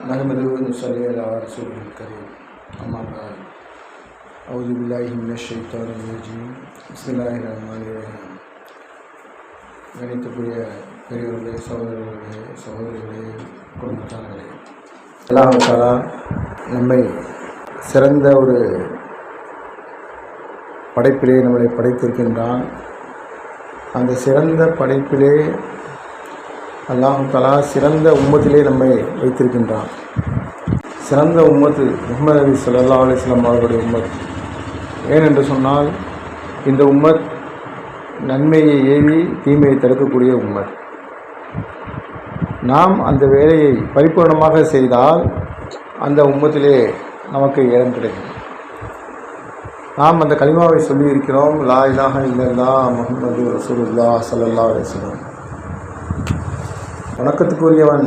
नहमदुहु व नुसल्ली अला रसूलिल करीम अम्मा बाद अऊज़ु बिल्लाहि मिनश ஷைத்தானிர் ரஜீம் பிஸ்மில்லாஹிர் ரஹ்மானிர் ரஹீம். கணித்துக்குரிய பெரியவர்களே, சகோதரிகளே, குடும்பத்தார்களே, அல்லாஹ் தஆலா நம்மை சிறந்த ஒரு படைப்பிலே நம்மளை படைத்திருக்கின்றான். அந்த சிறந்த படைப்பிலே அல்லாஹ் தஆலா சிறந்த உம்மத்திலே நம்மை வைத்திருக்கின்றான். சிறந்த உம்மத்து முஹம்மது நபி ஸல்லல்லாஹு அலைஹி வஸல்லம் அவர்களுடைய உம்மத். ஏனென்று சொன்னால் இந்த உம்மத் நன்மையை ஏவி தீமையை தடுக்கக்கூடிய உம்மத். நாம் அந்த வேலையை பரிபூர்ணமாக செய்தால் அந்த உம்மத்திலே நமக்கு இடம் கிடைக்கும். நாம் அந்த கலிமாவை சொல்லியிருக்கிறோம், லா இலாஹ இல்லல்லாஹ் முஹம்மது ரசூலுல்லாஹ் ஸல்லல்லாஹு அலைஹி வஸல்லம். வணக்கத்துக்குரியவன்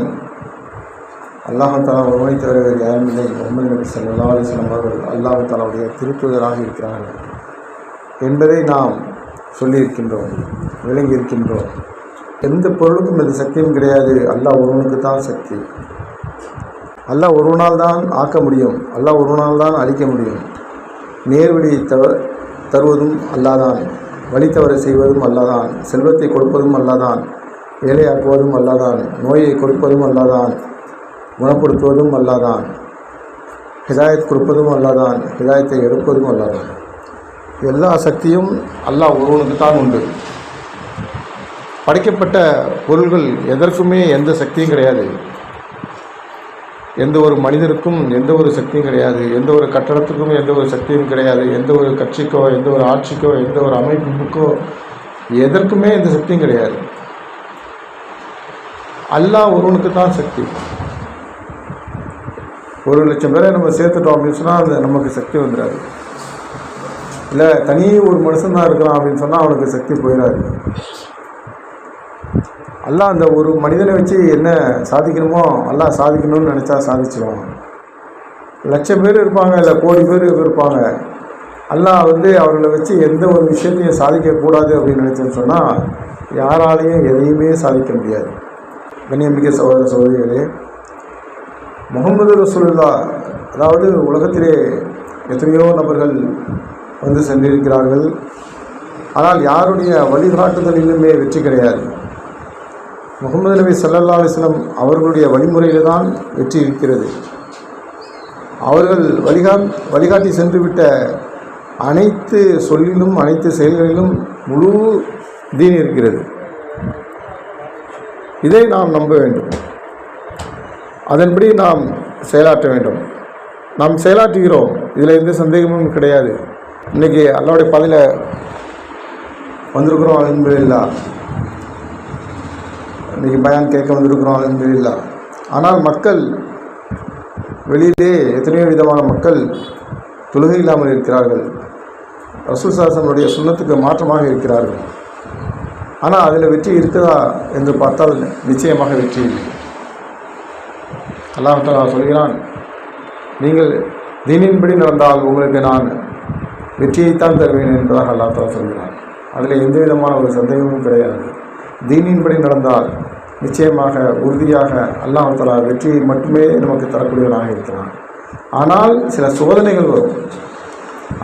அல்லாஹ் தஆலா ஒருவனை தவிர வேறு யாரும் இல்லை. முஹம்மது நபி ஸல்லல்லாஹு அலைஹி வஸல்லம் அவர்கள் அல்லாஹ் தஆலாவுடைய திருத்தூதராக இருக்கிறார்கள் என்பதை நாம் சொல்லியிருக்கின்றோம், விளங்கியிருக்கின்றோம். எந்த பொருளுக்கும் இது சக்தியும் கிடையாது. அல்லாஹ் ஒருவனுக்கு தான் சக்தி. அல்லாஹ் ஒருவனால் தான் ஆக்க முடியும், அல்லாஹ் ஒருவனால் தான் அழிக்க முடியும். நேர்வழியை தருவதும் அல்லாதான், வழி தவற செய்வதும் அல்லாதான், செல்வத்தை கொடுப்பதும் அல்லாதான், ஏழையாக்குவதும் அல்லாதான், நோயை கொடுப்பதும் அல்லாதான், குணப்படுத்துவதும் அல்லாதான், ஹிதாயத் கொடுப்பதும் அல்லாதான், ஹிதாயத்தை எடுப்பதும் அல்லாதான். எல்லா சக்தியும் அல்லாஹ் ஒருவனுக்கு தான் உண்டு. படைக்கப்பட்ட பொருள்கள் எதற்குமே எந்த சக்தியும் கிடையாது. எந்த ஒரு மனிதருக்கும் எந்த ஒரு சக்தியும் கிடையாது. எந்த ஒரு கட்டடத்துக்கும் எந்த ஒரு சக்தியும் கிடையாது. எந்த ஒரு கட்சிக்கோ, எந்த ஒரு ஆட்சிக்கோ, எந்த ஒரு அமைப்புக்கோ எதற்குமே எந்த சக்தியும் கிடையாது. அல்லாஹ் ஒருவனுக்கு தான் சக்தி. 1,00,000 பேரை நம்ம சேர்த்துட்டோம் அப்படின்னு சொன்னால் அது நமக்கு சக்தி வந்துடாது. இல்லை தனி ஒரு மனுஷன் தான் இருக்கிறான் அப்படின்னு சொன்னால் அவனுக்கு சக்தி போயிடாது. அல்லாஹ் அந்த ஒரு மனிதனை வச்சு என்ன சாதிக்கணுமோ அல்லாஹ் சாதிக்கணும்னு நினச்சா சாதிச்சிடுவான். 1,00,000 பேர் இருப்பாங்க, இல்லை கோடி பேர் இருப்பாங்க. அல்லாஹ் அவர்களை வச்சு எந்த ஒரு விஷயத்தையும் சாதிக்கக்கூடாது அப்படின்னு நினச்சேன்னு சொன்னால் யாராலையும் எதையுமே சாதிக்க முடியாது. கண்ணியமிக்க சகோதர சகோதரிகளே, முஹம்மது ரசூலுல்லாஹ், அதாவது உலகத்திலே எத்தனையோ நபர்கள் சென்றிருக்கிறார்கள். ஆனால் யாருடைய வழிகாட்டுதலிலுமே வெற்றி கிடையாது. முஹம்மது நபி ஸல்லல்லாஹு அலைஹி வஸல்லம் அவர்களுடைய வழிமுறையில் தான் வெற்றி இருக்கிறது. அவர்கள் வழிகாட்டி சென்றுவிட்ட அனைத்து சொல்லிலும் அனைத்து செயல்களிலும் முழு தீன் இருக்கிறது. இதை நாம் நம்ப வேண்டும். அதன்படி நாம் செயலாற்ற வேண்டும். நாம் செயலாற்றுகிறோம், இதில் எந்த சந்தேகமும் கிடையாது. இன்றைக்கி அல்லாஹ்வுடைய பாதையில் வந்திருக்கிறோம், அல்ஹம்துலில்லாஹ். இன்றைக்கி பயான் கேட்க வந்திருக்கிறோம், அல்ஹம்துலில்லாஹ். ஆனால் மக்கள் வெளியிலே எத்தனையோ விதமான மக்கள் தொழுகை இல்லாமல் இருக்கிறார்கள். ரசூல் ஸல்லல்லாஹு அலைஹி வஸல்லம் சுன்னத்துக்கு மாற்றமாக இருக்கிறார்கள். ஆனால் அதில் வெற்றி இருக்குதா என்று பார்த்தால் நிச்சயமாக வெற்றி இல்லை. அல்லாஹ் தஆலா சொல்கிறான், நீங்கள் தீனின்படி நடந்தால் உங்களுக்கு நான் வெற்றியைத்தான் தருவேன் என்பதாக அல்லாஹ் தஆலா சொல்கிறான். அதில் எந்த விதமான ஒரு சந்தேகமும் கிடையாது. தீனின்படி நடந்தால் நிச்சயமாக உறுதியாக அல்லாஹ் தஆலா வெற்றியை மட்டுமே நமக்கு தரக்கூடியவனாக இருக்கிறான். ஆனால் சில சோதனைகள் வரும்.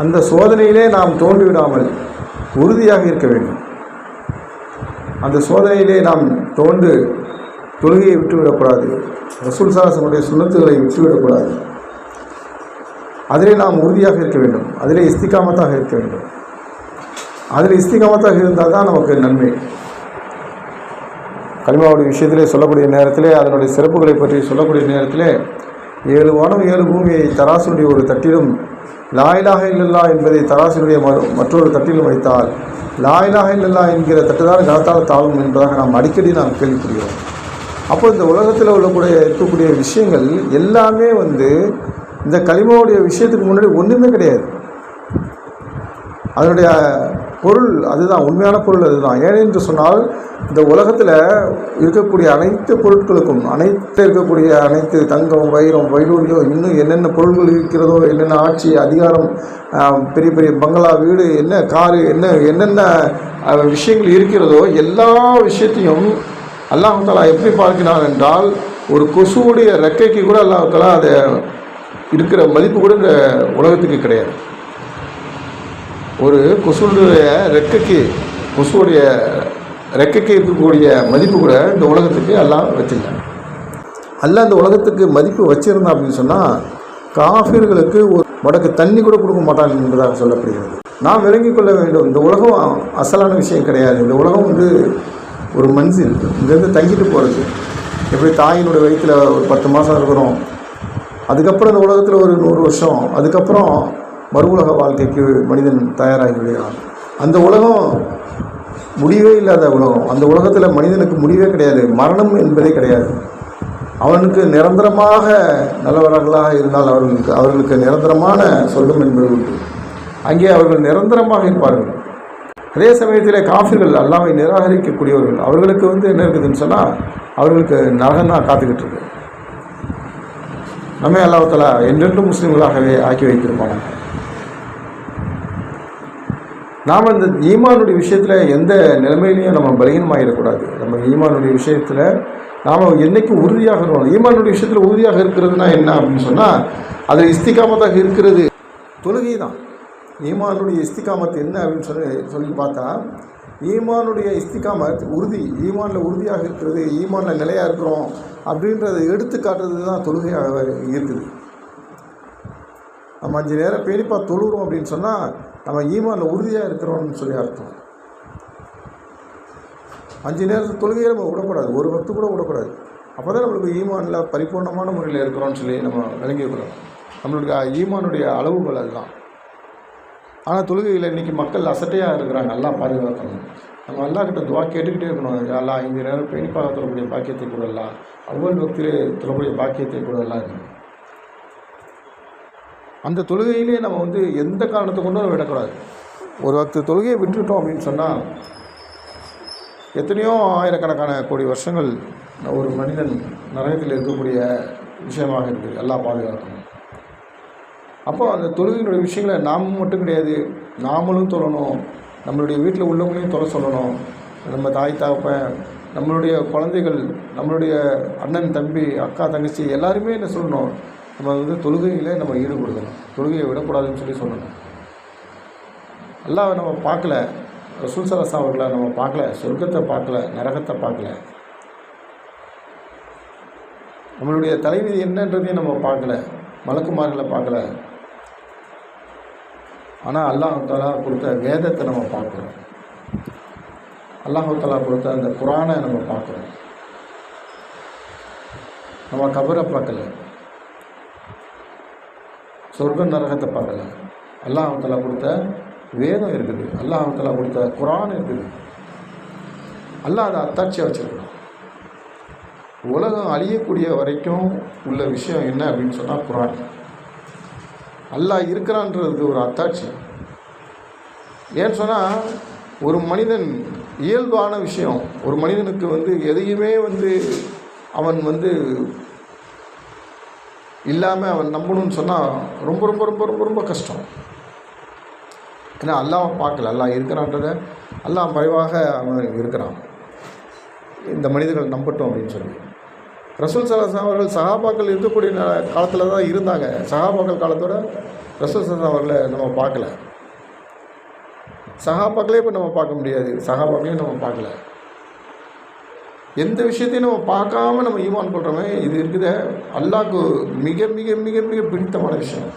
அந்த சோதனையிலே நாம் தோன்றிவிடாமல் உறுதியாக இருக்க வேண்டும். அந்த சோதனையிலே நாம் தொழுகையை விட்டுவிடக்கூடாது. ரசூல் ஸல்லல்லாஹு அலைஹி வஸல்லம் சுன்னத்துகளை விட்டுவிடக்கூடாது. அதிலே நாம் உறுதியாக இருக்க வேண்டும். அதிலே இஸ்திகாமத்தாக இருக்க வேண்டும். அதில் இஸ்திகாமத்தாக இருந்தால் தான் நமக்கு நன்மை. கலிமாவுடைய விஷயத்திலே சொல்லக்கூடிய நேரத்திலே, அதனுடைய சிறப்புகளை பற்றி சொல்லக்கூடிய நேரத்திலே, 7 வானம் 7 பூமியை தராசுடைய ஒரு தட்டிலும் லா இலாஹ இல்லல்லாஹ் என்பதை தராசுடைய மற்றொரு தட்டிலும் வைத்தால் லா இலாஹ இல்லல்லாஹ் என்கிற தட்டுதான் கனத்தால் தாழும் என்பதாக நாம் அடிக்கடி கேள்விப்படுகிறோம். அப்போ இந்த உலகத்தில் இருக்கக்கூடிய விஷயங்கள் எல்லாமே இந்த கலிமாவுடைய விஷயத்துக்கு முன்னாடி ஒன்றுமே கிடையாது. அதனுடைய பொருள் அதுதான், உண்மையான பொருள் அதுதான். ஏனென்று சொன்னால் இந்த உலகத்தில் இருக்கக்கூடிய அனைத்து பொருட்களுக்கும் இருக்கக்கூடிய அனைத்து தங்கம், வைரம், வைடூரியம், இன்னும் என்னென்ன பொருள்கள் இருக்கிறதோ, என்னென்ன ஆட்சி அதிகாரம், பெரிய பெரிய பங்களா, வீடு, என்ன காரு, என்னென்ன விஷயங்கள் இருக்கிறதோ எல்லா விஷயத்தையும் அல்லாஹ் தஆலா எப்படி பார்க்கிறான் என்றால் ஒரு கொசுவுடைய ரெக்கைக்கு கூட அல்லாஹ்வுத்தாலா அதை இருக்கிற மதிப்பு கூட இந்த உலகத்துக்கு கிடையாது. ஒரு கொசுவுடைய கொசுவுடைய ரெக்கைக்கு இருக்கக்கூடிய மதிப்பு கூட இந்த உலகத்துக்கு அல்லாஹ் வச்சிருக்காங்க. அல்லாஹ் இந்த உலகத்துக்கு மதிப்பு வச்சிருந்தான் அப்படின்னு சொன்னால் காஃபிர்களுக்கு ஒரு மடக்கு தண்ணி கூட கொடுக்க மாட்டான் என்பதாக சொல்லப்படுகிறது. நாம் விளங்கி கொள்ள வேண்டும், இந்த உலகம் அசலான விஷயம் கிடையாது. இந்த உலகம் ஒரு மன்சில், இங்கேருந்து தங்கிட்டு போகிறது. எப்படி தாயினுடைய வயிற்றில் ஒரு 10 மாதம் இருக்கிறோம், அதுக்கப்புறம் இந்த உலகத்தில் ஒரு 100 வருஷம், அதுக்கப்புறம் மறு உலக வாழ்க்கைக்கு மனிதன் தயாராகி விடுகிறான். அந்த உலகம் முடிவே இல்லாத உலகம். அந்த உலகத்தில் மனிதனுக்கு முடிவே கிடையாது, மரணம் என்பதே கிடையாது. அவனுக்கு நிரந்தரமாக நல்லவர்களாக இருந்தால் அவர்களுக்கு நிரந்தரமான சொர்க்கம் என்பது உண்டு. அங்கே அவர்கள் நிரந்தரமாக இருப்பார்கள். அதே சமயத்தில் காஃபிர்கள் அல்லாஹ்வை நிராகரிக்கக்கூடியவர்கள், அவர்களுக்கு என்ன இருக்குதுன்னு சொன்னால் அவர்களுக்கு நரகம் தான் காத்துக்கிட்டு இருக்கு. நம்ம அல்லாஹ் தஆலா என்றென்றும் முஸ்லீம்களாகவே ஆக்கி வைத்திருப்பாங்க. நாம் இந்த ஈமானுடைய விஷயத்தில் எந்த நிலைமையிலையும் நம்ம பலகீனமாகிடக்கூடாது. நம்ம ஈமானுடைய விஷயத்தில் நாம் என்றைக்கும் உறுதியாக இருக்கணும். ஈமானுடைய விஷயத்தில் உறுதியாக இருக்கிறதுனா என்ன அப்படின்னு சொன்னால் அதில் இஸ்திகாமத்தாக இருக்கிறது தொழுகை தான். ஈமானுடைய இஸ்திகாமத் என்ன அப்படின்னு சொல்லி பார்த்தா, ஈமானுடைய இஸ்திகாமத் உறுதி, ஈமானில் உறுதியாக இருக்கிறது, ஈமானில் நிலையாக இருக்கிறோம் அப்படின்றத எடுத்து காட்டுறது தான் தொழுகையாக இருக்குது. நம்ம 5 நேரம் பேணிப்பாக தொழுகிறோம் அப்படின்னு சொன்னால் நம்ம ஈமானில் உறுதியாக இருக்கிறோம்னு சொல்லி அர்த்தம். 5 நேரத்து தொழுகையை நம்ம விடக்கூடாது, ஒரு வக்து கூட விடக்கூடாது. அப்போ தான் நம்மளுக்கு ஈமானில் பரிபூர்ணமான முறையில் இருக்கிறோன்னு சொல்லி நம்ம விளங்கி வைக்கிறோம். நம்மளுடைய ஈமானுடைய அளவுகள் அதுதான். ஆனால் தொழுகையில் இன்றைக்கி மக்கள் அசட்டையாக இருக்கிறாங்க. நல்லா பாதுகாக்கணும். நம்ம அல்லாஹ்கிட்ட துவா கேட்டுக்கிட்டே இருக்கணும். எல்லாம் 5 நேரம் பேணிப்பாக தொழக்கூடிய பாக்கியத்தை கூடலாம், அவ்வளவு வக்திலே தொழக்கூடிய பாக்கியத்தை கூடலாம். அந்த தொழுகையிலே நம்ம எந்த காரணத்தை கொண்டும் விடக்கூடாது. ஒரு வக்து தொழுகையை விட்டுட்டோம் அப்படின்னு சொன்னால் எத்தனையோ ஆயிரக்கணக்கான கோடி வருஷங்கள் ஒரு மனிதன் நரகத்தில் இருக்கக்கூடிய விஷயமாக இருக்குது. எல்லாம் பாதுகாக்கணும். அப்போ அந்த தொழுகையினுடைய விஷயங்களை நாம் மட்டும் கிடையாது, நாமளும் தொழணும், நம்மளுடைய வீட்டில் உள்ளவங்களையும் தொலை சொல்லணும். நம்ம தாய் தகப்பன், நம்மளுடைய குழந்தைகள், நம்மளுடைய அண்ணன் தம்பி அக்கா தங்கச்சி எல்லாருமே என்ன சொல்லணும், நம்ம தொழுகையில் நம்ம ஈடுபடுத்தணும், தொழுகையை விடக்கூடாதுன்னு சொல்லணும். அல்லாஹ் நம்ம பார்க்கல, ரசூல் ஸல்லல்லாஹு அலைஹி வஸல்லம் அவர்களை நம்ம பார்க்கல, சொர்க்கத்தை பார்க்கல, நரகத்தை பார்க்கல, நம்மளுடைய தலைவிதி என்னன்றதையும் நம்ம பார்க்கல, மலக்குமார்களை பார்க்கல. ஆனால் அல்லாஹ் தஆலா கொடுத்த வேதத்தை நம்ம பார்க்குறோம், அல்லாஹ் தஆலா கொடுத்த அந்த குர்ஆனை நம்ம பார்க்குறோம். நம்ம கபரை பார்க்கல, சொர்க்க நரகத்தை பார்க்கல. அல்லாஹ் தஆலா கொடுத்த வேதம் இருக்குது, அல்லாஹ் தஆலா கொடுத்த குர்ஆன் இருக்குது. அல்லாஹ் அதை அத்தாட்சியாக வச்சுருக்கான். உலகம் அழியக்கூடிய வரைக்கும் உள்ள விஷயம் என்ன அப்படின்னு சொன்னால் குர்ஆன். அல்லாஹ் இருக்கிறான்றதுக்கு ஒரு அத்தாட்சி. ஏன்னு சொன்னால் ஒரு மனிதன் இயல்பான விஷயம், ஒரு மனிதனுக்கு எதையுமே அவன் இல்லாமல் அவன் நம்பணும்னு சொன்னால் ரொம்ப ரொம்ப ரொம்ப ரொம்ப ரொம்ப கஷ்டம். ஏன்னா அல்லாஹ்வை பார்க்கல, அல்லாஹ் இருக்கிறான்றதை அல்லாஹ் மறைவாக அவன் இருக்கிறான். இந்த மனிதர்கள் நம்பட்டும் அப்படின்னு சொல்லி ரசூல் ஸல்லல்லாஹு அலைஹி வஸல்லம் அவர்கள் சஹாபாக்கள் இருக்கக்கூடிய காலத்தில் தான் இருந்தாங்க. சஹாபாக்கள் காலத்தோட ரசூல் ஸல்லல்லாஹு அலைஹி வஸல்லம் அவர்களை நம்ம பார்க்கல. சஹாபாக்களே இப்போ நம்ம பார்க்க முடியாது, சஹாபாக்களையும் நம்ம பார்க்கல. எந்த விஷயத்தையும் நம்ம பார்க்காம நம்ம ஈமான் கொள்கிறோமே, இது இருக்குது அல்லாஹ்க்கு மிக மிக மிக மிக பிடித்தமான விஷயம்.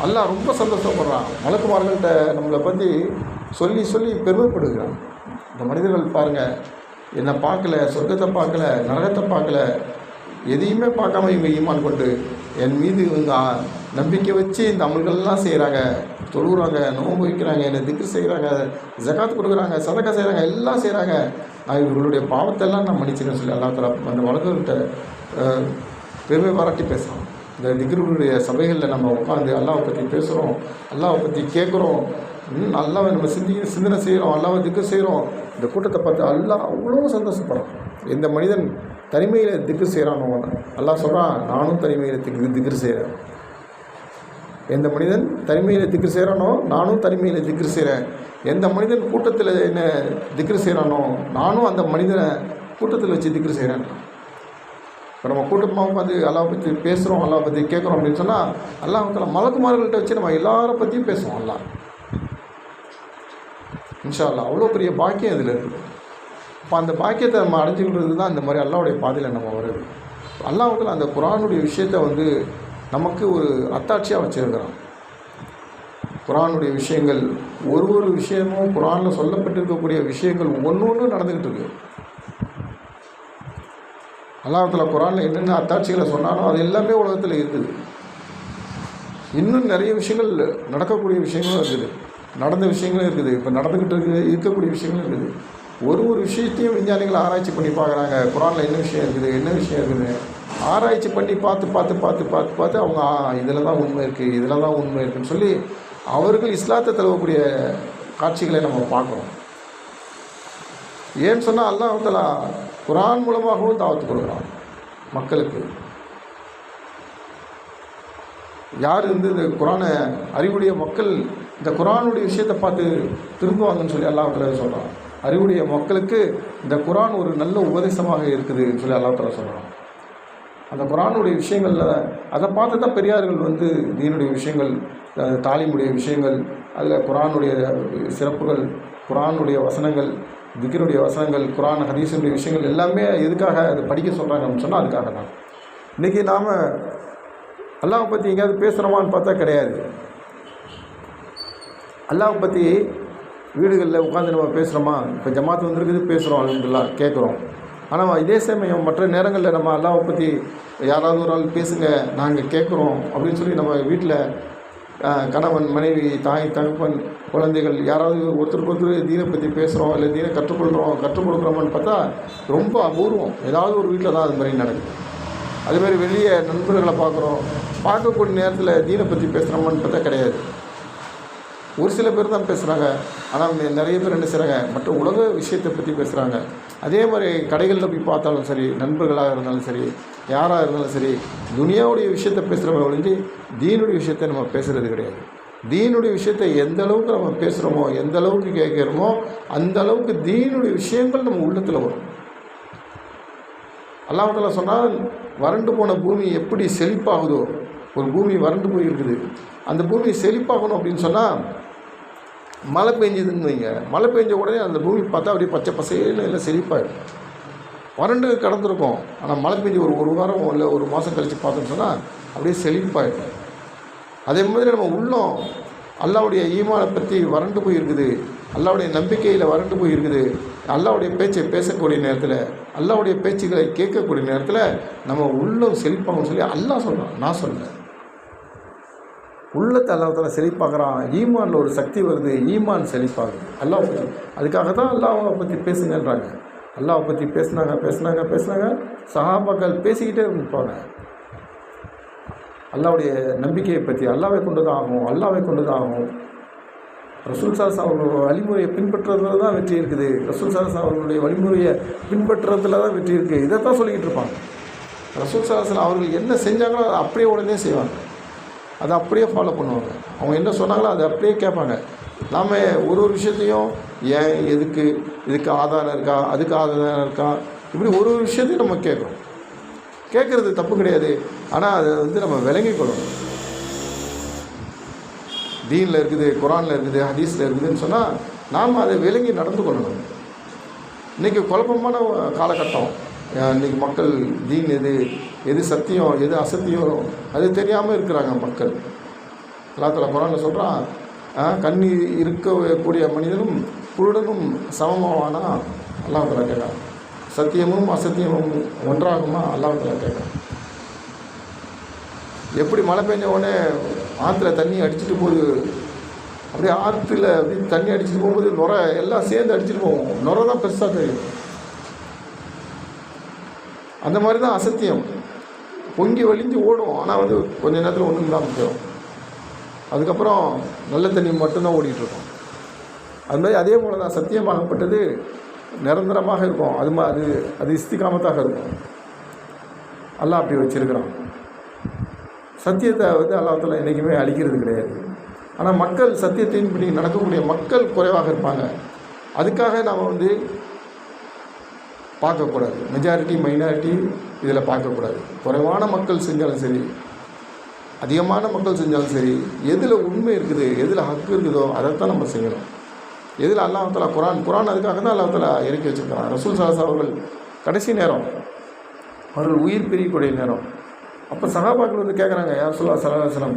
அல்லாஹ் ரொம்ப சந்தோஷப்படுறான். மலக்குமார்கள்ட்ட நம்மளை பற்றி சொல்லி சொல்லி பெருமைப்படுகிறான். இந்த மனிதர்கள் பாருங்கள், என்னை பார்க்கல, சொர்க்கத்தை பார்க்கல, நரகத்தை பார்க்கல, எதையுமே பார்க்காம இவங்க ஈமான் கொண்டு என் மீது இவங்க நம்பிக்கை வச்சு இந்த அமல்கள்லாம் செய்கிறாங்க, தொழுகிறாங்க, நோன்பு வைக்கிறாங்க, என்னை திக்ர் செய்கிறாங்க, ஜகாத் கொடுக்குறாங்க, சதக்கா செய்கிறாங்க, எல்லாம் செய்கிறாங்க. நான் இவர்களுடைய பாவத்தெல்லாம் நான் மன்னிச்சிருக்கேன்னு சொல்லி அல்லாஹ் தஆலா அந்த மலக்குகள்கிட்ட பெருமை பாராட்டி பேசுகிறோம். இந்த திக்ருடைய சபைகளில் நம்ம உட்காந்து அல்லாஹ்வை பற்றி பேசுகிறோம், அல்லாஹ்வை பற்றி கேட்குறோம், அல்லாஹ்வை நம்ம சிந்தனை செய்கிறோம், அல்லாஹ்வை திக்ர் செய்கிறோம். இந்த கூட்டத்தை பார்த்து அல்லாஹ் அவ்வளோ சந்தோஷப்படுறோம். எந்த மனிதன் தனிமையில் திக்ர் செய்கிறானோ அல்லாஹ் சொல்கிறான், நானும் தனிமையில் திக்ர் செய்கிறேன். எந்த மனிதன் தனிமையில் திக்ர் செய்கிறானோ நானும் தனிமையில் திக்ர் செய்கிறேன். எந்த மனிதன் கூட்டத்தில் என்ன திக்ர் செய்கிறானோ நானும் அந்த மனிதனை கூட்டத்தில் வச்சு திக்ரு செய்கிறேன்றான். இப்போ நம்ம கூட்டமாக உட்காந்து அல்லாஹ் பற்றி பேசுகிறோம், அல்லாஹ் பற்றி கேட்குறோம் அப்படின்னு சொன்னால் அல்லாஹ் மலக்குமார்கள்ட்ட வச்சு நம்ம எல்லாரை பற்றியும் பேசுவோம். அல்லாஹ் இன்ஷா அல்லாஹ் அவ்வளோ பெரிய பாக்கியம் இதில் இருக்குது. இப்போ அந்த பாக்கியத்தை நம்ம அடைஞ்சிக்கிறது தான் இந்த மாதிரி அல்லாஹ்வுடைய பாதையில் நம்ம வருது. அல்லாஹ் அந்த குர்ஆனுடைய விஷயத்தை வந்து நமக்கு ஒரு அத்தாட்சியாக வச்சுருக்கிறான். குர்ஆனுடைய விஷயங்கள் ஒரு விஷயமும் குர்ஆனில் சொல்லப்பட்டிருக்கக்கூடிய விஷயங்கள் ஒன்று நடந்துக்கிட்டு இருக்கு. அல்லாஹ் குர்ஆனில் என்னென்ன அத்தாட்சிகளை சொன்னாலும் அது எல்லாமே உலகத்தில் இருக்குது. இன்னும் நிறைய விஷயங்கள் நடக்கக்கூடிய விஷயங்களும் இருக்குது, நடந்த விஷயங்களும் இருக்குது, இப்போ நடந்துக்கிட்டு இருக்கக்கூடிய விஷயங்களும் இருக்குது. ஒரு விஷயத்தையும் விஞ்ஞானிகள் ஆராய்ச்சி பண்ணி பார்க்குறாங்க. குர்ஆனில் என்ன விஷயம் இருக்குது, என்ன விஷயம் இருக்குது, ஆராய்ச்சி பண்ணி பார்த்து அவங்க இதில் தான் உண்மை இருக்குது, இதில் தான் உண்மை இருக்குதுன்னு சொல்லி அவர்கள் இஸ்லாத்தை தழுவக்கூடிய காட்சிகளை நம்ம பார்க்குறோம். ஏன்னு சொன்னால் அல்லாஹ் தஆலா குர்ஆன் மூலமாகவும் தாவத்து கொடுக்குறான் மக்களுக்கு. யார் இந்த குர்ஆனை அறிவுடைய மக்கள் இந்த குர்ஆனுடைய விஷயத்தை பார்த்து திரும்புவாங்கன்னு சொல்லி அல்லாஹ் தஆலா சொல்கிறான். அறிவுடைய மக்களுக்கு இந்த குர்ஆன் ஒரு நல்ல உபதேசமாக இருக்குதுன்னு சொல்லி அல்லாஹ் தஆலா சொல்கிறான். அந்த குர்ஆனுடைய விஷயங்களில் அதை பார்த்து தான் பெரியார்கள் வந்து தீனுடைய விஷயங்கள், தாலீமுடைய விஷயங்கள், அதில் குர்ஆனுடைய சிறப்புகள், குர்ஆனுடைய வசனங்கள், திக்ருடைய வசனங்கள், குர்ஆன் ஹதீஸுடைய விஷயங்கள் எல்லாமே எதுக்காக அது படிக்க சொல்கிறாங்க அப்படின்னு சொன்னால் அதுக்காக தான். இன்றைக்கி நாம் அல்லாஹ்வை பற்றி எங்கேயாவது பேசுகிறோமான்னு பார்த்தா கிடையாது. அல்லாஹ்வை பற்றி வீடுகளில் உட்காந்து நம்ம பேசுகிறோமா? இப்போ ஜமாத்து வந்துருக்குது, பேசுகிறோம், அல்ஹம்துலில்லாஹ் கேட்குறோம். ஆனால் இதே சமயம் மற்ற நேரங்களில் நம்ம அல்லாஹ்வை பற்றி யாராவது ஒரு ஆள் பேசுங்க, நாங்கள் கேட்குறோம் அப்படின்னு சொல்லி நம்ம வீட்டில் கணவன், மனைவி, தாய், தகப்பன், குழந்தைகள் யாராவது ஒருத்தருக்கு தீனை பற்றி பேசுகிறோம், இல்லை தீனை கற்றுக் கொடுக்குறோமான்னு பார்த்தா ரொம்ப அபூர்வம். ஏதாவது ஒரு வீட்டில் தான் அது மாதிரி நடக்குது. அதுமாதிரி வெளியே நண்பர்களை பார்க்கக்கூடிய நேரத்தில் தீனை பற்றி பேசுகிறோமான்னு பார்த்தா கிடையாது. ஒரு சில பேர் தான் பேசுகிறாங்க. ஆனால் நிறைய பேர் என்ன செய்கிறாங்க, மற்ற உலக விஷயத்தை பற்றி பேசுகிறாங்க. அதே மாதிரி கடைகளில் போய் பார்த்தாலும் சரி, நண்பர்களாக இருந்தாலும் சரி, யாராக இருந்தாலும் சரி, துனியாவுடைய விஷயத்தை பேசுகிறவங்க ஒழிஞ்சு தீனுடைய விஷயத்தை நம்ம பேசுகிறது கிடையாது. தீனுடைய விஷயத்தை எந்த அளவுக்கு நம்ம பேசுகிறோமோ, எந்த அளவுக்கு கேட்குறோமோ, அந்த அளவுக்கு தீனுடைய விஷயங்கள் நம்ம உள்ளத்தில் வரும். அல்லாஹ் தஆலா சொன்னால், வறண்டு போன பூமி எப்படி செழிப்பாகுதோ, ஒரு பூமி வறண்டு போயிருக்குது, அந்த பூமி செழிப்பாகணும் அப்படின்னு சொன்னால் மழை பெஞ்சதுன்னு வைங்க, மழை பெஞ்ச உடனே அந்த பூமி பார்த்தா அப்படியே பச்சை பசேன்னு எல்லாம் செழிப்பாயிடும். வறண்டு கடந்திருக்கும், ஆனால் மழை பெஞ்சு ஒரு வாரம் இல்லை ஒரு மாதம் கழித்து பார்த்தோம்னு சொன்னால் அப்படியே செழிப்பாயிடும். அதே மாதிரி நம்ம உள்ளம் அல்லாஹ்வுடைய ஈமானை பற்றி வறண்டு போயிருக்குது, அல்லாஹ்வுடைய நம்பிக்கையில் வறண்டு போயிருக்குது, அல்லாஹ்வுடைய பேச்சை பேசக்கூடிய நேரத்தில், அல்லாஹ்வுடைய பேச்சுக்களை கேட்கக்கூடிய நேரத்தில் நம்ம உள்ளம் செழிப்பாகன்னு சொல்லி அல்லாஹ் சொல்கிறான், நான் சொல்கிறேன். உள்ளத்தை அல்லாஹ் தஆலா செழிப்பாக்குறான். ஈமானில் ஒரு சக்தி வருது, ஈமான் செழிப்பாகுது. அல்லாஹ் அதுக்காக தான் அல்லாஹ்வை பற்றி பேசுங்கன்றாங்க. அல்லாஹ்வை பற்றி பேசுனாங்க. சஹாபாக்கள் பேசிக்கிட்டே இருப்பாங்க. அல்லாஹ்வுடைய நம்பிக்கையை பற்றி அல்லாஹ்வை கொண்டு தான் ஆகும். ரசூல் ஸல்லல்லாஹு அவர்களுடைய வழிமுறையை பின்பற்றுறதுல தான் வெற்றி இருக்குது. ரசூல் ஸல்லல்லாஹு அவர்களுடைய வழிமுறையை பின்பற்றுறதுல தான் வெற்றி இருக்குது. இதை தான் சொல்லிக்கிட்டு இருப்பாங்க. ரசூல் ஸல்லல்லாஹு அவர்கள் என்ன செஞ்சாங்களோ அதை அப்படியே உடனே செய்வாங்க, அதை அப்படியே ஃபாலோ பண்ணுவாங்க. அவங்க என்ன சொன்னாங்களோ அதை அப்படியே கேட்பாங்க. நாம் ஒரு விஷயத்தையும் ஏன், எதுக்கு, இதுக்கு ஆதாரம் இருக்கா, அதுக்கு ஆதாரம் இருக்கா, இப்படி ஒரு விஷயத்தையும் நம்ம கேட்குறது தப்பு கிடையாது. ஆனால் அதை வந்து நம்ம விளங்கிக் கொள்ளணும். தீனில் இருக்குது, குர்ஆனில் இருக்குது, ஹதீஸில் இருக்குதுன்னு சொன்னால் நாம் அதை விளங்கி நடந்து கொள்ளணும். இன்றைக்கி குழப்பமான காலகட்டம். இன்றைக்கி மக்கள் தீன் எது சத்தியம், எது அசத்தியம் அது தெரியாமல் இருக்கிறாங்க மக்கள். அல்லாஹ் தஆலா குர்ஆனில் சொல்கிறான், கண்ணி இருக்கக்கூடிய மனிதனும் குருடனும் சமமாவானா அல்லாஹ் தஆலா கேட்குறான். சத்தியமும் அசத்தியமும் ஒன்றாகுமா அல்லாஹ் தஆலா கேட்குறான். எப்படி மழை பெஞ்ச உடனே ஆற்றுல தண்ணி அடிச்சுட்டு போகுது, அப்படியே ஆற்றுல அப்படி தண்ணி அடிச்சுட்டு போகும்போது நுரை எல்லாம் சேர்ந்து அடிச்சுட்டு போவோம், நுரை தான் பெருசாக தெரியும். அந்த மாதிரி தான் அசத்தியம் பொங்கி வழிஞ்சு ஓடும். ஆனால் வந்து கொஞ்ச நேரத்தில் ஒன்றும் இல்லாமல் போயிடும். அதுக்கப்புறம் நல்ல தண்ணி மட்டும்தான் ஓடிட்டுருக்கோம். அது மாதிரி அதே போல் தான் சத்தியமாகப்பட்டது நிரந்தரமாக இருக்கும். அது இஸ்திகாமத்தாக இருக்கும். அல்லாஹ் அப்படி வச்சிருக்கிறான். சத்தியத்தை வந்து அல்லாஹ் தஆலா என்றைக்குமே அழிக்கிறது கிடையாது. ஆனால் மக்கள் சத்தியத்தின்படி நடக்கக்கூடிய மக்கள் குறைவாக இருப்பாங்க. அதுக்காக நாம் வந்து பார்க்கக்கூடாது. மெஜாரிட்டி மைனாரிட்டி இதில் பார்க்கக்கூடாது. குறைவான மக்கள் செஞ்சாலும் சரி, அதிகமான மக்கள் செஞ்சாலும் சரி, எதில் உண்மை இருக்குது, எதில் ஹக்கு இருக்குதோ அதைத்தான் நம்ம செய்யணும். எதில் அல்லாஹ் தஆலா குரான் அதுக்காக தான் அல்லாஹ் தஆலா இறக்கி வச்சுருக்கான். ரசூல் ஸல்லல்லாஹு அலைஹி வஸல்லம் அவர்கள் கடைசி நேரம், அவர்கள் உயிர் பிரியக்கூடிய நேரம். அப்போ சஹாபாக்கள் வந்து கேட்குறாங்க, யா ரசூலல்லாஹ் ஸல்லல்லாஹு அலைஹி வஸல்லம்,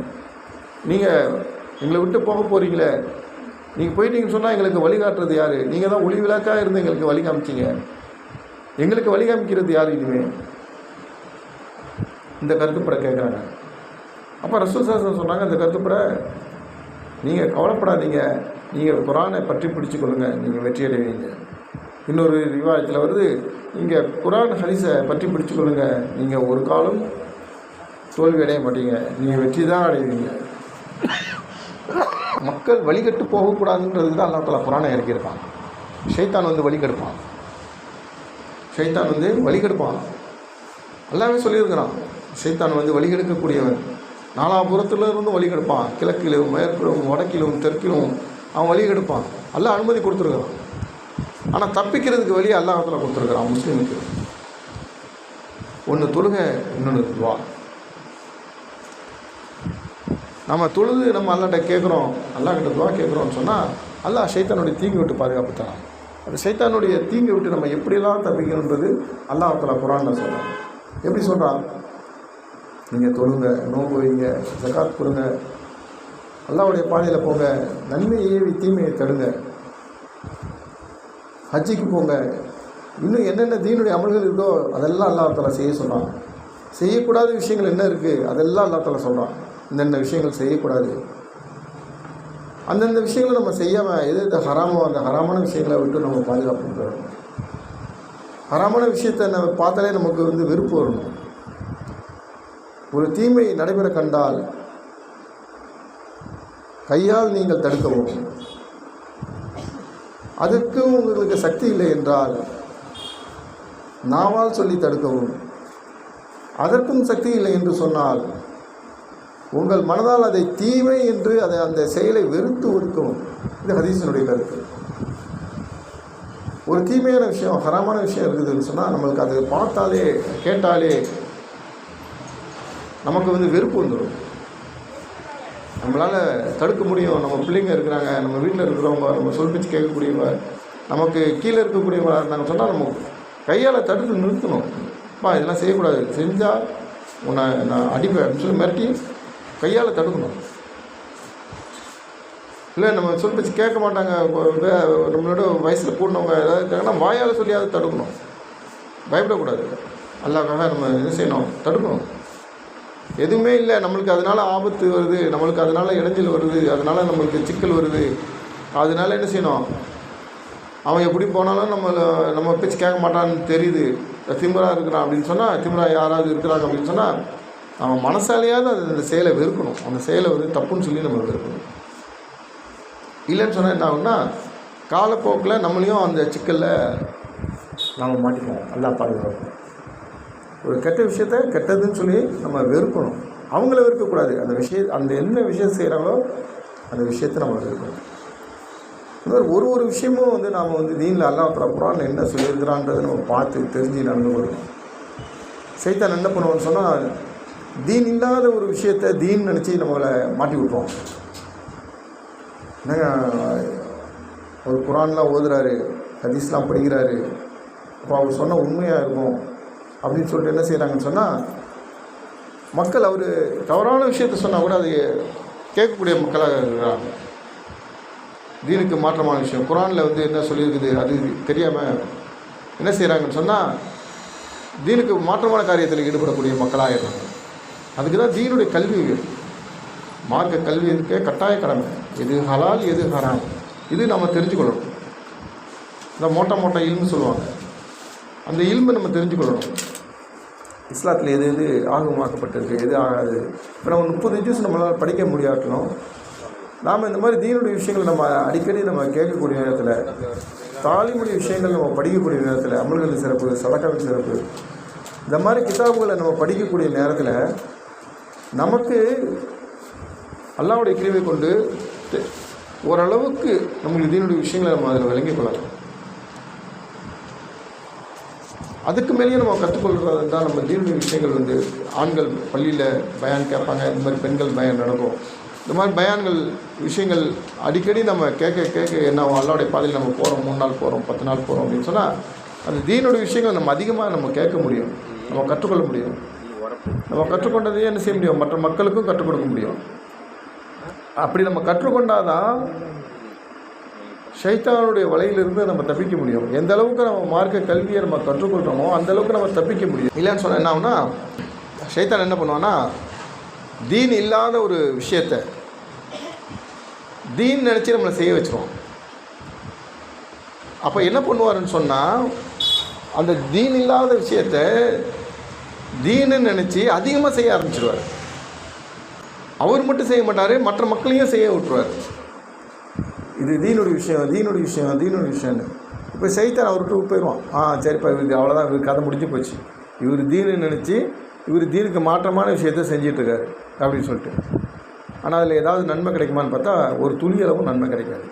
நீங்கள் எங்களை விட்டு போக போகிறீங்களே, நீங்கள் போயிட்டீங்கன்னு சொன்னால் எங்களுக்கு வழிகாட்டுறது யார்? நீங்கள் தான் ஒளி விளக்காக இருந்து எங்களுக்கு வழி காமிச்சிங்க, எங்களுக்கு வழி காமிக்கிறது யார் இனிமே? இந்த கருத்துப்பட கேட்குறாங்க. அப்போ ரசூல் ஸல்லல்லாஹு அலைஹி வஸல்லம் சொன்னாங்க, இந்த கருத்துப்பட நீங்கள் கவலைப்படாதீங்க, நீங்கள் குரானை பற்றி பிடிச்சி கொள்ளுங்கள், நீங்கள் வெற்றி அடைவீங்க. இன்னொரு ரிவாயத்தில் வருது, நீங்கள் குரான் ஹதீஸை பற்றி பிடிச்சி கொள்ளுங்கள், நீங்கள் ஒரு காலம் தோல்வி அடைய மாட்டீங்க, நீங்கள் வெற்றி தான் அடைவீங்க. மக்கள் வழிகட்டு போகக்கூடாதுன்றதுக்கு தான் அல்லாஹ் தஆலா குரானை இறக்கியிருக்கான். ஷைத்தான் வந்து வழிகெடுப்பான், ஷைத்தான் வந்து வழிகெடுப்பான். அல்லாஹ்வே சொல்லியிருக்கிறான், ஷைத்தான் வந்து வழிகெடுக்கக்கூடியவன், நாலாபுரத்துலேருந்து வழிகெடுப்பான், கிழக்கிலும் மேற்கிலும் வடக்கிலும் தெற்கிலும் அவன் வழிகெடுப்பான். அல்லாஹ் அனுமதி கொடுத்துருக்குறான். ஆனால் தப்பிக்கிறதுக்கு வழி அல்லாஹ் தஆலா கொடுத்துருக்குறான் முஸ்லீமுக்கு. ஒன்று தொழுகை, இன்னொன்று துவா. நம்ம தொழுது நம்ம அல்லாஹ்கிட்ட கேட்குறோம், அல்லாஹ்கிட்ட துவா கேட்குறோன்னு சொன்னால் அல்லாஹ் ஷைத்தானுடைய தீங்கு விட்டு பாதுகாப்பு தரான். அந்த ஷைத்தானுடைய தீங்கை விட்டு நம்ம எப்படியெல்லாம் தப்பிக்கணுன்றது அல்லாஹ் தஆலா குர்ஆனில் சொல்கிறான். எப்படி சொல்கிறான்? நீங்கள் தொழுங்க, நோன்பு வைங்க, ஜகாத் கொடுங்க, அல்லாஹ்வுடைய பாதையில் போங்க, நன்மையை ஏவி தீமையை தடுங்க, ஹஜ்ஜிக்கு போங்க, இன்னும் என்னென்ன தீனுடைய அமல்கள் இருக்கோ அதெல்லாம் அல்லாஹ் தஆலா செய்ய சொல்கிறான். செய்யக்கூடாத விஷயங்கள் என்ன இருக்குது அதெல்லாம் அல்லாஹ் தஆலா சொல்கிறான். இந்தந்த விஷயங்கள் செய்யக்கூடாது, அந்தந்த விஷயங்களை நம்ம செய்யாமல் எது ஹராமோ அந்த ஹராமான விஷயங்களை விட்டு நம்ம பாதுகாப்பு பெறணும். ஹராமான விஷயத்தை நம்ம பார்த்தாலே நமக்கு வந்து வெறுப்பு வரணும். ஒரு தீமை நடைபெற கண்டால் கையால் நீங்கள் தடுக்கவும், அதற்கும் உங்களுக்கு சக்தி இல்லை என்றால் நாவால் சொல்லி தடுக்கவும், அதற்கும் சக்தி இல்லை என்று சொன்னால் உங்கள் மனதால் அதை தீமை என்று அந்த செயலை வெறுத்து ஒதுக்கவும். இது ஹதீஸினுடைய கருத்து. ஒரு தீமையான விஷயம், ஹராமான விஷயம் இருக்குதுன்னு சொன்னால் நம்மளுக்கு அதை பார்த்தாலே கேட்டாலே நமக்கு வந்து வெறுப்பு வந்துடும். நம்மளால் தடுக்க முடியும். நம்ம பிள்ளைங்க இருக்கிறாங்க, நம்ம வீட்டில் இருக்கிறவங்க, நம்ம சொல் பேச்சு கேட்கக்கூடியவங்க, நமக்கு கீழே இருக்கக்கூடியவங்க இருந்தாங்க சொன்னால் நம்ம கையால் தடுத்து நிறுத்தணும். இதெல்லாம் செய்யக்கூடாது, செஞ்சால் உன்னை நான் அடிப்பேன் அப்படின்னு சொல்லி மிரட்டி கையால் தடுக்கணும். இல்லை நம்ம சொல் பேச்சு கேட்க மாட்டாங்க, நம்மளோட வயசில் கூடினவங்க ஏதாவது இருக்காங்கன்னா வாயால் சொல்லியாவது தடுக்கணும். பயப்படக்கூடாது. அல்லாஹ்க்காக நம்ம என்ன செய்யணும்? தடுக்கணும். எதுவுமே இல்லை, நம்மளுக்கு அதனால் ஆபத்து வருது, நம்மளுக்கு அதனால் இடைஞ்சல் வருது, அதனால் நம்மளுக்கு சிக்கல் வருது, அதனால என்ன செய்யணும்? அவன் எப்படி போனாலும் நம்ம பேச்சு கேட்க மாட்டான்னு தெரியுது, திமிராக இருக்கிறான் அப்படின்னு சொன்னால், திமிராக யாராவது இருக்கிறாங்க அப்படின்னு சொன்னால் அவன் மனசாலையாவது அந்த செயலை வெறுக்கணும். அந்த செயலை வந்து தப்புன்னு சொல்லி நம்ம வெறுக்கணும். இல்லைன்னு சொன்னால் என்ன ஆகுன்னா காலப்போக்கில் நம்மளையும் அந்த சிக்கலில் நாம் மாட்டிக்குவோம். அல்லாஹ் பாதுகாக்கணும். ஒரு கெட்ட விஷயத்த கெட்டதுன்னு சொல்லி நம்ம வெறுக்கணும். அவங்கள வெறுக்கக்கூடாது. அந்த என்ன விஷயம் செய்கிறாங்களோ அந்த விஷயத்தை நம்ம வெறுக்கணும். இந்த மாதிரி ஒரு விஷயமும் வந்து நாம் வந்து தீனில் அல்லாஹ் தஆலா குர்ஆனில் என்ன சொல்லியிருக்கிறான்றதை நம்ம பார்த்து தெரிஞ்சு நடந்து கொள்ளணும். சைத்தான் என்ன பண்ணுவோம்னு சொன்னால் தீன் இல்லாத ஒரு விஷயத்தை தீன் நினச்சி நம்மளை மாட்டி விட்டுருவோம். என்னங்க ஒரு குர்ஆன்லாம் ஓதுறாரு, ஹதீஸ்லாம் படிக்கிறாரு, அப்போ அவர் சொன்ன உண்மையாக இருக்கும் அப்படின்னு சொல்லிட்டு என்ன செய்கிறாங்கன்னு சொன்னால் மக்கள் அவர் தவறான விஷயத்த சொன்னால் கூட அது கேட்கக்கூடிய மக்களாக இருக்கிறாங்க. தீனுக்கு மாற்றமான விஷயம் குர்ஆனில் வந்து என்ன சொல்லியிருக்குது அது தெரியாமல் என்ன செய்கிறாங்கன்னு சொன்னால் தீனுக்கு மாற்றமான காரியத்தில் ஈடுபடக்கூடிய மக்களாக இருக்காங்க. அதுக்கு தான் தீனுடைய கல்வி, மார்க்க கல்வி இருக்க கட்டாய கடமை. எது ஹலால் எது ஹராம் இது நம்ம தெரிஞ்சுக்கொள்ளணும். இந்த மோட்டா இல்மு சொல்லுவாங்க, அந்த இல்மை நம்ம தெரிஞ்சுக்கொள்ளணும். இஸ்லாத்தில் எது ஆகமாக்கப்பட்டிருக்கு, எது ஆகாது. இப்போ நம்ம 30 ஜூஸ் நம்மளால் படிக்க முடியாட்டணும். நாம் இந்த மாதிரி தீனுடைய விஷயங்கள் நம்ம அடிக்கடி நம்ம கேட்கக்கூடிய நேரத்தில், தாலிமுடைய விஷயங்கள் நம்ம படிக்கக்கூடிய நேரத்தில், அமல்களின் சிறப்பு, சதக்காவின் சிறப்பு, இந்த மாதிரி கிதாபுகளை நம்ம படிக்கக்கூடிய நேரத்தில் நமக்கு அல்லாஹ்வுடைய கிருபை கொண்டு ஓரளவுக்கு நம்மளுக்கு தீனுடைய விஷயங்களை நம்ம அதில் விளங்கிக் கொள்ளலாம். அதுக்கு மேலேயே நம்ம கற்றுக்கொள்கிறது தான் நம்ம தீனுடைய விஷயங்கள் வந்து ஆண்கள் பள்ளியில் பயான் கேட்பாங்க, இந்த மாதிரி பெண்கள் பயான் நடக்கும். இந்த மாதிரி பயான்கள் விஷயங்கள் அடிக்கடி நம்ம கேட்க கேட்க என்ன அல்லாவுடைய பாதையில் நம்ம போகிறோம், 3 நாள் போகிறோம், 10 நாள் போகிறோம் அப்படின்னு சொன்னால் அந்த தீனுடைய விஷயங்கள் நம்ம அதிகமாக நம்ம கேட்க முடியும், நம்ம கற்றுக்கொள்ள முடியும். நம்ம கற்றுக்கொண்டதையே என்ன செய்ய முடியும், மற்ற மக்களுக்கும் கற்றுக் கொடுக்க முடியும். அப்படி நம்ம கற்றுக்கொண்டாதான் ஷைத்தானுடைய வலையிலிருந்து நம்ம தப்பிக்க முடியும். எந்த அளவுக்கு நம்ம மார்க்க கல்வியை நம்ம கற்றுக்கொள்கிறோமோ அந்த அளவுக்கு நம்ம தப்பிக்க முடியும். இல்லைன்னு சொன்னால் என்ன ஆகுனா, ஷைத்தான் என்ன பண்ணுவான்னா, தீன் இல்லாத ஒரு விஷயத்தை தீன் நினச்சி நம்மளை செய்ய வச்சுருவோம். அப்போ என்ன பண்ணுவாருன்னு சொன்னால், அந்த தீன் இல்லாத விஷயத்தை தீன்னு நினச்சி அதிகமாக செய்ய ஆரம்பிச்சிடுவார். அவர் மட்டும் செய்ய மாட்டார், மற்ற மக்களையும் செய்ய விட்டுருவார். இது தீனுடைய விஷயம், தீனுடைய விஷயம், தீனுடைய விஷயம்னு. இப்போ ஷைத்தான் அவர்கிட்ட போயிடுவான். சரிப்பா, இவருக்கு அவ்வளோதான், இவர் கதை முடிஞ்சு போச்சு, இவர் தீனு நினச்சி இவர் தீனுக்கு மாற்றமான விஷயத்தை செஞ்சிட்ருக்காரு அப்படின்னு சொல்லிட்டு. ஆனால் அதில் ஏதாவது நன்மை கிடைக்குமான்னு பார்த்தா ஒரு துளி அளவும் நன்மை கிடைக்காது.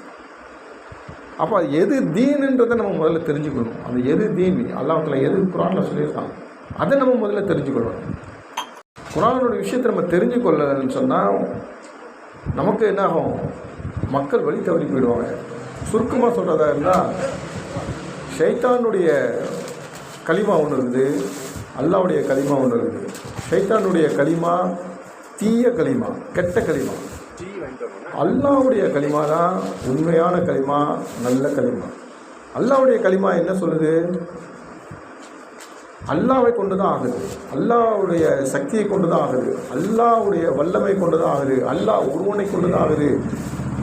அப்போ அது எது தீனுன்றதை நம்ம முதல்ல தெரிஞ்சுக்கணும். அந்த எது தீன், அல்லாஹ்வுல எது குர்ஆனில் சொல்லியிருக்காங்க அதை நம்ம முதல்ல தெரிஞ்சுக்கொள்ளணும். குர்ஆனுடைய விஷயத்தை நம்ம தெரிஞ்சுக்கொள்ளன்னு சொன்னால் நமக்கு என்னாகும், மக்கள் வழி தவறி போயிடுவாங்க. சுருக்கமாக சொல்கிறதா இருந்தால், ஷைத்தானுடைய கலிமா ஒன்று இருக்குது, அல்லாஹ்வுடைய கலிமா ஒன்று இருக்குது. ஷைத்தானுடைய கலிமா தீய கலிமா, கெட்ட கலிமா. அல்லாஹ்வுடைய கலிமா தான் உண்மையான கலிமா, நல்ல கலிமா. அல்லாஹ்வுடைய கலிமா என்ன சொல்லுது, அல்லாஹ்வை கொண்டு தான் ஆகுது, அல்லாஹ்வுடைய சக்தியை கொண்டு தான் ஆகுது, அல்லாஹ்வுடைய வல்லமை கொண்டு தான் ஆகுது, அல்லாஹ் ஒருவனை கொண்டு தான் ஆகுது.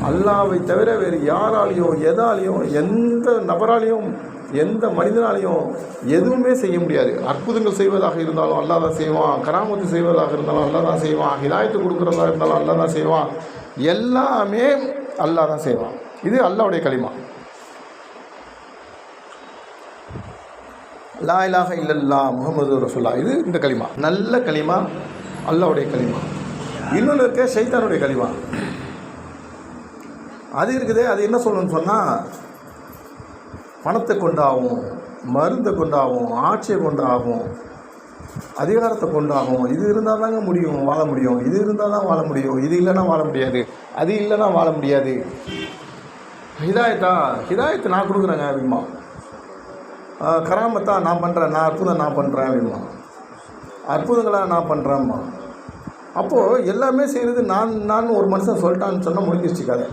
அல்லாஹ்வை தவிர வேறு யாராலையும் எதாலையும் எந்த நபராலையும் எந்த மனிதனாலையும் எதுவுமே செய்ய முடியாது. அற்புதங்கள் செய்வதாக இருந்தாலும் அல்லாஹ் தான் செய்வான், கராமத்து செய்வதாக இருந்தாலும் அல்லாஹ் தான் செய்வான், ஹிதாயத்து கொடுக்குறதா இருந்தாலும் அல்லாஹ் தான் செய்வான், எல்லாமே அல்லாஹ் தான் செய்வான். இது அல்லாஹ்வுடைய கலிமா. லா இலாஹ இல்லல்லாஹ் முஹம்மது ரசூலுல்லாஹ், இது இந்த கலிமா, நல்ல கலிமா, அல்லாஹ்வுடைய கலிமா. இன்னொன்று இருக்க ஷைத்தானுடைய கலிமா, அது இருக்குது. அது என்ன சொல்லணும்னு சொன்னால், பணத்தை கொண்டாகும், மருந்தை கொண்டாகும், ஆட்சியை கொண்டாகும், அதிகாரத்தை கொண்டாகும். இது இருந்தால் தாங்க முடியும், வாழ முடியும், இது இருந்தால் தான் வாழ முடியும், இது இல்லைன்னா வாழ முடியாது, அது இல்லைன்னா வாழ முடியாது. ஹிதாயத்தை நான் கொடுக்குறேங்க அப்படிமா, கராமத்தா நான் பண்ணுறேன், நான் அற்புதம் நான் பண்ணுறேன் அப்படிமா, அற்புதங்களாக நான் பண்ணுறேம்மா. அப்போது எல்லாமே செய்கிறது நான் ஒரு மனுஷன் சொல்லிட்டான்னு சொன்னால் முடிஞ்சிருச்சு கதை.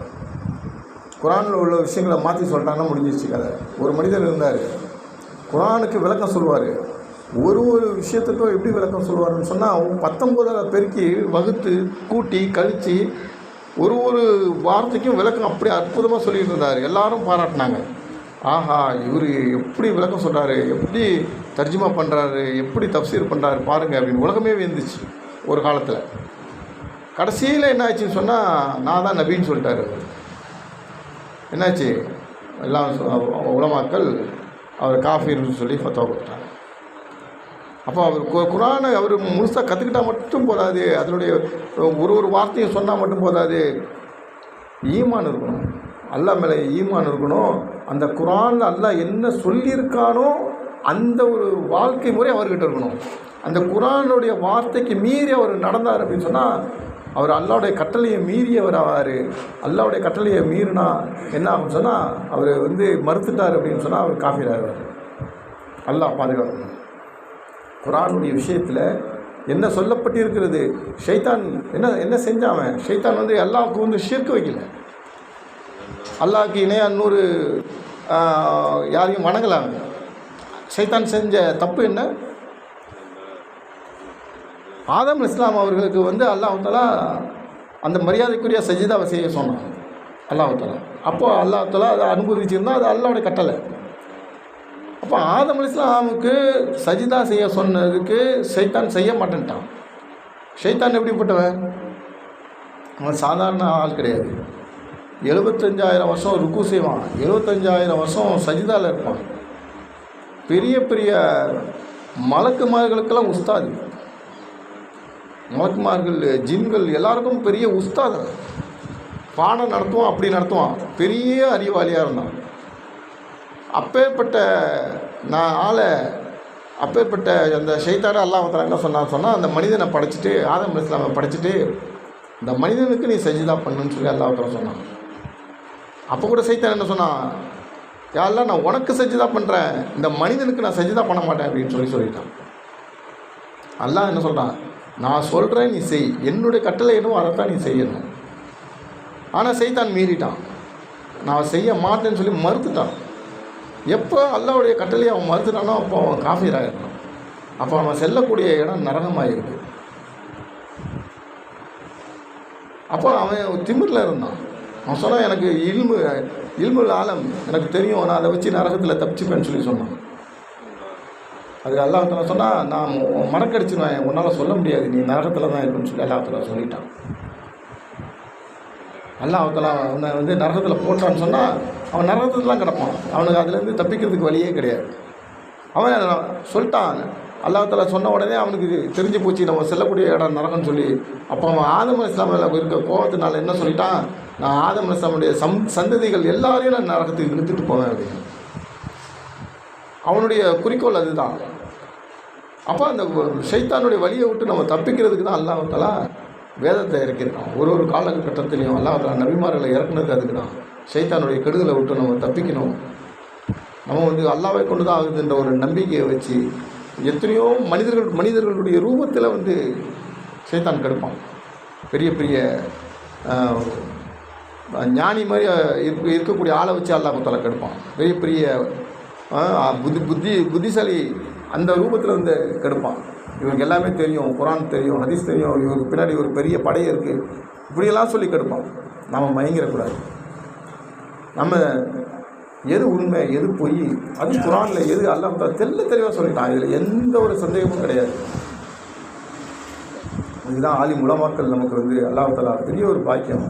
குர்ஆனில் உள்ள விஷயங்களை மாற்றி சொல்லிட்டாங்கன்னா முடிஞ்சிருச்சு கதை. ஒரு மனிதர் இருந்தார், குர்ஆனுக்கு விளக்கம் சொல்லுவார். ஒரு விஷயத்துக்கும் எப்படி விளக்கம் சொல்லுவார்னு சொன்னால், 19 பெருக்கி வகுத்து கூட்டி கழித்து ஒரு வார்த்தைக்கும் விளக்கம் அப்படியே அற்புதமாக சொல்லிட்டு இருந்தார். எல்லாரும் பாராட்டினாங்க. ஆஹா, இவர் எப்படி விளக்கம் சொல்கிறாரு, எப்படி தர்ஜுமா பண்ணுறாரு, எப்படி தஃப்சீர் பண்ணுறாரு பாருங்கள் அப்படின்னு உலகமே வியந்துச்சு ஒரு காலத்தில். கடைசியில் என்ன ஆச்சுன்னு சொன்னால், நான் தான் நபின்னு சொல்லிட்டாரு. என்னாச்சு, எல்லாம் உலமாக்கள் அவர் காஃபிர்னு சொல்லி ஃபத்வா கொடுத்தாங்க. அப்போ அவர் குர்ஆனை அவர் முழுசாக கற்றுக்கிட்டால் மட்டும் போதாது, அதனுடைய ஒரு வார்த்தையும் சொன்னால் மட்டும் போதாது, ஈமான் இருக்கணும், அல்லாஹ் மேலே ஈமான் இருக்கணும். அந்த குர்ஆனில் அல்லாஹ் என்ன சொல்லியிருக்கானோ அந்த ஒரு வாழ்க்கை முறை அவர்கிட்ட இருக்கணும். அந்த குர்ஆனுடைய வார்த்தைக்கு மீறி அவர் நடந்தார் அப்படின்னு சொன்னால் அவர் அல்லாஹ்வுடைய கட்டளையை மீறியவர் ஆவார். அல்லாஹ்வுடைய கட்டளையை மீறினா என்ன ஆகும்னு சொன்னால், அவர் மறுத்துட்டார் அப்படின்னு சொன்னால் அவர் காஃபிர் ஆவார். அல்லாஹ் பாதுகாக்கணும். குர்ஆனுடைய விஷயத்தில் என்ன சொல்லப்பட்டிருக்கிறது, ஷைத்தான் என்ன செஞ்சாவன், ஷைத்தான் அல்லாஹ்வுக்கு ஷிர்க் வைக்கல, அல்லாஹ்வுக்கு இணையாக இன்னொரு யாரையும் வணங்கலாங்க. ஷைத்தான் செஞ்ச தப்பு என்ன, ஆதம் அலைஹிஸ்ஸலாம் அவர்களுக்கு அல்லாஹ் தஆலா அந்த மரியாதைக்குரிய சஜிதாவை செய்ய சொன்னான் அல்லாஹ் தஆலா. அப்போது அல்லாஹ் தஆலா அதை அனுமதிச்சிருந்தால் அது அல்லாஹ்வுடைய கட்டளை. அப்போ ஆதம் அலைஹிஸ்ஸலாமுக்கு சஜிதா செய்ய சொன்னதுக்கு ஷைத்தான் செய்ய மாட்டேன்ட்டான். ஷைத்தான் எப்படிப்பட்டவன், அவன் சாதாரண ஆள் கிடையாது. 75,000 வருஷம் ருக்கு செய்வான், 75,000 வருஷம் சஜிதாவில் இருப்பான். பெரிய பெரிய மலக்குமார்களுக்கெல்லாம் உஸ்தாது, மலக்குமார்கள் ஜின்கள் எல்லாருக்கும் பெரிய உஸ்தாத், பாடம் நடத்துவான், அப்படி நடத்துவான், பெரிய அறிவாளியாக இருந்தான். அப்பேற்பட்ட நான் ஆளை அப்பேற்பட்ட அந்த ஷைத்தானை அல்லாஹ் தஆலா என்ன சொன்னால் அந்த மனிதனை படைச்சிட்டு ஆதம் அலைஹிஸ்ஸலாமை படைச்சிட்டு இந்த மனிதனுக்கு நீ சஜிதா பண்ணுன்னு சொல்லி அல்லாஹ் தஆலா சொன்னான். அப்போ கூட சைத்தான் என்ன சொன்னான், யா அல்லாஹ் நான் உனக்கு சஜிதா பண்ணுறேன், இந்த மனிதனுக்கு நான் சஜிதா பண்ண மாட்டேன் அப்படின்னு சொல்லிட்டான். அல்லாஹ் என்ன சொல்கிறான், நான் சொல்கிறேன் நீ செய், என்னுடைய கட்டளை என்னவோ அதைத்தான் நீ செய்யணும். ஆனால் சைத்தான் மீறிட்டான், நான் செய்ய மாட்டேன்னு சொல்லி மறுத்துட்டான். எப்போ அல்லாஹ்வுடைய கட்டளையை அவன் மறுத்துட்டானோ அப்போ அவன் காஃபிராகிருக்கான். அப்போ அவன் செல்லக்கூடிய இடம் நரகமாகிருக்கு. அப்போ அவன் திமிரில் இருந்தான். அவன் சொன்னான், எனக்கு இல்முல் ஆலம் எனக்கு தெரியும், நான் அதை வச்சு நரகத்தில் தப்பிச்சுப்பேன்னு சொல்லி சொன்னான். அதுக்கு அல்லாஹ் தஆலா சொன்னால், நான் மறக்கடிச்சிடுவேன், உன்னால் சொல்ல முடியாது, நீ நரகத்தில் தான் இருக்குன்னு சொல்லி அல்லாஹ் தஆலா சொல்லிட்டான். அல்லாஹ் தஆலா அவனை வந்து நரகத்தில் போட்டான்னு சொன்னால் அவன் நரகத்தில் தான் கிடப்பான். அவனுக்கு அதுலேருந்து தப்பிக்கிறதுக்கு வழியே கிடையாது. அவன் சொல்லிட்டான். அல்லாஹ் தஆலா சொன்ன உடனே அவனுக்கு தெரிஞ்சு போச்சு நம்ம செல்லக்கூடிய இடம் நரகம்னு சொல்லி. அப்போ அவன் ஆதம் அலைஹிஸ்ஸலாமில் இருக்க கோபத்தினால என்ன சொல்லிட்டான், நான் ஆதம் அலைஹிஸ்ஸலாமுடைய சந்ததிகள் எல்லாரையும் நான் நரகத்துக்கு இழுத்துட்டு போவேன் அப்படின்னு. அவனுடைய குறிக்கோள் அதுதான். அப்போ அந்த ஷைத்தானுடைய வழியை விட்டு நம்ம தப்பிக்கிறதுக்கு தான் அல்லாஹ் தஆலா வேதத்தை இறக்கியிருக்கான். ஒரு காலகட்டத்திலையும் அல்லாஹ் தஆலா நபிமார்களை இறக்குனது அதுக்கு தான். ஷைத்தானுடைய கெடுதலை விட்டு நம்ம தப்பிக்கணும், நம்ம வந்து அல்லாஹ்வை கொண்டு தான் ஆகுதுன்ற ஒரு நம்பிக்கையை வச்சு எத்தனையோ மனிதர்களுடைய ரூபத்தில் வந்து ஷைத்தான் கெடுப்பான். பெரிய பெரிய ஞானி மாதிரி இருக்கக்கூடிய ஆளை வச்சு அல்லாஹ் தஆலா கெடுப்பான். பெரிய பெரிய புத்திசாலி அந்த ரூபத்தில் வந்து கெடுப்பான். இவருக்கு எல்லாமே தெரியும், குர்ஆன் தெரியும், ஹதீஸ் தெரியும், இவருக்கு பின்னாடி ஒரு பெரிய படை இருக்குது, இப்படியெல்லாம் சொல்லி கெடுப்பான். நாம் மயங்கிடக்கூடாது. நம்ம எது உண்மை எது பொய், அது குர்ஆனில் எது அல்லாஹ் தெளிவாக சொல்லிட்டான். இதில் எந்த ஒரு சந்தேகமும் கிடையாது. இதுதான் ஆலிம் உலமாக்கள் நமக்கு வந்து அல்லாஹ் தஆலா பெரிய ஒரு பாக்கியம்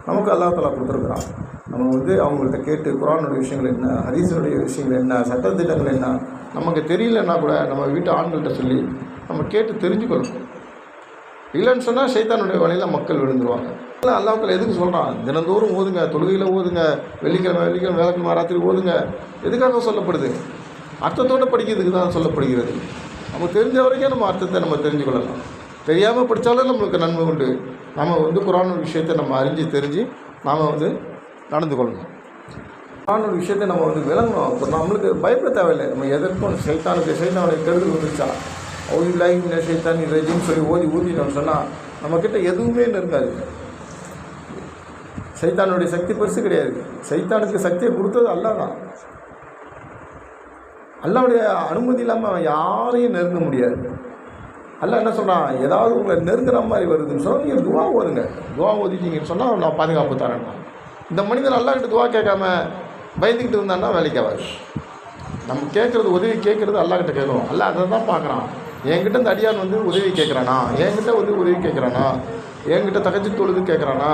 நமக்கு அல்லாஹ் தஆலா கொடுத்துருக்குறான். நம்ம வந்து அவங்கள்ட்ட கேட்டு குர்ஆனுடைய விஷயங்கள் என்ன, ஹதீஸுடைய விஷயங்கள் என்ன, சட்டத்திட்டங்கள் என்ன, நமக்கு தெரியலன்னா கூட நம்ம வீட்டு ஆண்கள்கிட்ட சொல்லி நம்ம கேட்டு தெரிஞ்சுக்கணும். இல்லைன்னு சொன்னால் ஷைத்தானுடைய வலையில் மக்கள் விழுந்துருவாங்க. இல்லை அல்லாஹ் தஆலா எதுக்கு சொல்கிறான், தினந்தோறும் ஓதுங்க, தொழுகையில் ஓதுங்க, வெள்ளிக்கிழமை வேலைக்கிழமை ராத்திரி ஓதுங்க. எதுக்காக சொல்லப்படுது, அர்த்தத்தோடு படிக்கிறதுக்கு தான் சொல்லப்படுகிறது. நம்ம தெரிஞ்ச வரைக்கும் நம்ம அர்த்தத்தை நம்ம தெரிஞ்சுக்கொள்ளலாம். தெரியாமல் படித்தாலும் நம்மளுக்கு நன்மை உண்டு. நம்ம வந்து குர்ஆன் விஷயத்தை நம்ம அறிஞ்சு தெரிஞ்சு நாம் வந்து நடந்து கொள்ளணும். குர்ஆன் விஷயத்தை நம்ம வந்து விளங்கணும். இப்போ நம்மளுக்கு பயப்பட தேவையில்லை. நம்ம எதற்கும் ஷைத்தானுடைய கெடுதல் வந்துச்சா அவுதுபில்லாஹி மினஷ் ஷைத்தானிர் ரஜீம் சொல்லி ஊதினோம்னு சொன்னால் நம்மக்கிட்ட எதுவுமே நெருங்காது. ஷைத்தானுடைய சக்தி பெருசு கிடையாது. ஷைத்தானுக்கு சக்தியை கொடுத்தது அல்லாஹ் தான். அல்லாஹ்வுடைய அனுமதி இல்லாமல் அவன் யாரையும் நெருங்க முடியாது. அல்லாஹ் என்ன சொல்கிறான், ஏதாவது உங்களை நெருங்குற மாதிரி வருதுன்னு சொன்னால் நீங்கள் துவா ஓதுங்க. துவா ஓதிட்டீங்கன்னு சொன்னால் நான் பாதுகாப்பு தரேன். இந்த மனிதன் அல்லாஹ்கிட்ட துவா கேட்காம பயந்துக்கிட்டு இருந்தான்னா வேலைக்கு ஆகாது. நம்ம கேட்குறது உதவி கேட்குறது அல்லாஹ்கிட்ட கேட்குறோம். அல்லாஹ் அதை தான் பார்க்குறான். என்கிட்ட இந்த அடியான் வந்து உதவி கேட்குறானா, என்கிட்ட வந்து உதவி கேட்குறானா, என்கிட்ட தகச்சு தொழுது கேட்குறானா.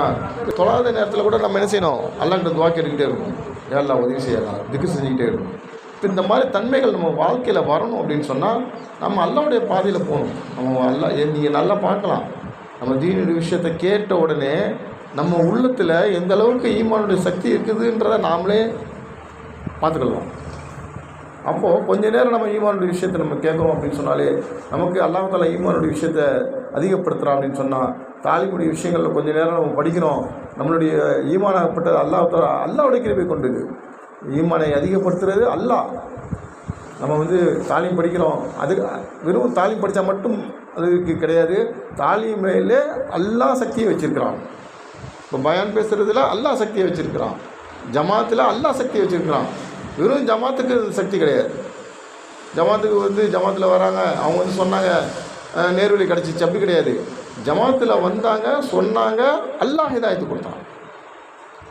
தொழாத நேரத்தில் கூட நம்ம என்ன செய்யணும், அல்லாஹ்கிட்ட துவா கேட்டுக்கிட்டே இருக்கணும். எல்லாம் உதவி செய்யலாம், திக்கு செஞ்சுக்கிட்டே இருக்கணும். இப்போ இந்த மாதிரி தன்மைகள் நம்ம வாழ்க்கையில் வரணும் அப்படின்னு சொன்னால் நம்ம அல்லாஹ்வுடைய பாதையில் போகணும். நம்ம நீங்கள் நல்லா பார்க்கலாம், நம்ம தீனுடைய விஷயத்தை கேட்ட உடனே நம்ம உள்ளத்தில் எந்த அளவுக்கு ஈமானுடைய சக்தி இருக்குதுன்றதை நாமளே பார்த்துக்கலாம். அப்போது கொஞ்ச நேரம் நம்ம ஈமானுடைய விஷயத்தை நம்ம கேட்குறோம் அப்படின்னு சொன்னாலே நமக்கு அல்லாஹ் தஆலா ஈமானுடைய விஷயத்தை அதிகப்படுத்துகிறான் அப்படின்னு சொன்னால், தாலிமுடைய விஷயங்களில் கொஞ்சம் நேரம் நம்ம படிக்கிறோம், நம்மளுடைய ஈமானாகப்பட்டது அல்லாஹ்வுடைய கிருபை கொண்டது. ஈமானை அதிகப்படுத்துறது அல்லாஹ். நம்ம வந்து தாலீம் படிக்கிறோம், அது வெறும் தாலீம் படித்தா மட்டும் அதுக்கு கிடையாது. தாலீமையிலே அல்லாஹ் சக்தியை வச்சுருக்கிறான். இப்போ பயான் பேசுகிறதுல அல்லாஹ் சக்தியை வச்சுருக்கிறான், ஜமாத்தில் அல்லாஹ் சக்தியை வச்சுருக்கிறான். வெறும் ஜமாத்துக்கு சக்தி கிடையாது. ஜமாத்துக்கு வந்து ஜமாத்தில் வராங்க, அவங்க வந்து சொன்னாங்க நேர்வழி கிடச்சிச்சு, அப்படி கிடையாது. ஜமாத்தில் வந்தாங்க, சொன்னாங்க, அல்லாஹ் ஹிதாயத்து கொடுத்தான்.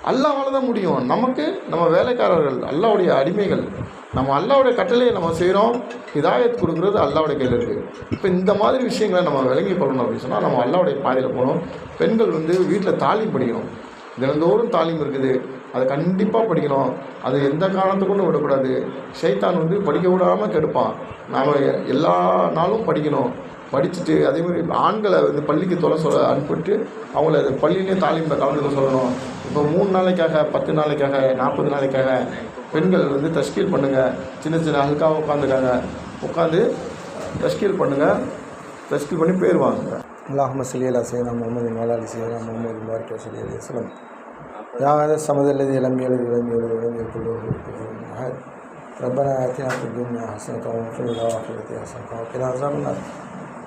அல்லாஹ்வால தான் முடியும். நமக்கு நம்ம வேலைக்காரர்கள், அல்லாஹ்வுடைய அடிமைகள். நம்ம அல்லாஹ்வுடைய கட்டளையை நம்ம செய்கிறோம், ஹிதாயத் கொடுக்குறது அல்லாஹ்வுடைய கையில் இருக்குது. இப்போ இந்த மாதிரி விஷயங்களை நம்ம விளங்கி கொள்ளணும் அப்படின்னு சொன்னால் நம்ம அல்லாஹ்வுடைய பாதையில் போகணும். பெண்கள் வந்து வீட்டில் தாலீம் படிக்கணும். தினந்தோறும் தாலீம் இருக்குது, அதை கண்டிப்பாக படிக்கணும். அது எந்த காரணத்துக்கும் விடக்கூடாது. ஷைத்தான் வந்து படிக்க விடாமல் கெடுப்பான். நாம் எல்லா நாளும் படிக்கணும். படிச்சுட்டு அதேமாதிரி ஆண்களை வந்து பள்ளிக்கு சொல்ல அனுப்பிட்டு அவங்கள பள்ளியிலையும் தாலீமில் கலந்துக்க சொல்லணும். இப்போ 3 நாளைக்காக 10 நாளைக்காக 40 நாளைக்காக பெண்கள் வந்து தஷ்கீல் பண்ணுங்கள், சின்ன சின்ன ஹல்காவாக உட்காந்துக்காங்க. உட்காந்து தஷ்கீல் பண்ணுங்கள், தஷ்கீல் பண்ணி பேர் வாங்குங்க. அல்லாஹும்ம ஸல்லி அலா ஸய்யிதினா முஹம்மதின் வ அலா ஆலி ஸய்யிதினா முஹம்மதின் பாரிக் வ ஸல்லி அலைஹி வஸல்லம். யா ஸமதல்லதி லம் யலித் வ லம் யூலத் வ லம் யகுல் லஹு குஃபுவன் அஹத். ரப்பனா ஆத்தினா ஃபித் துன்யா ஹஸனத்தன் வ ஃபில் ஆখিরাতি ஹஸனத்தன் வ கினா அஸாபன்னார்.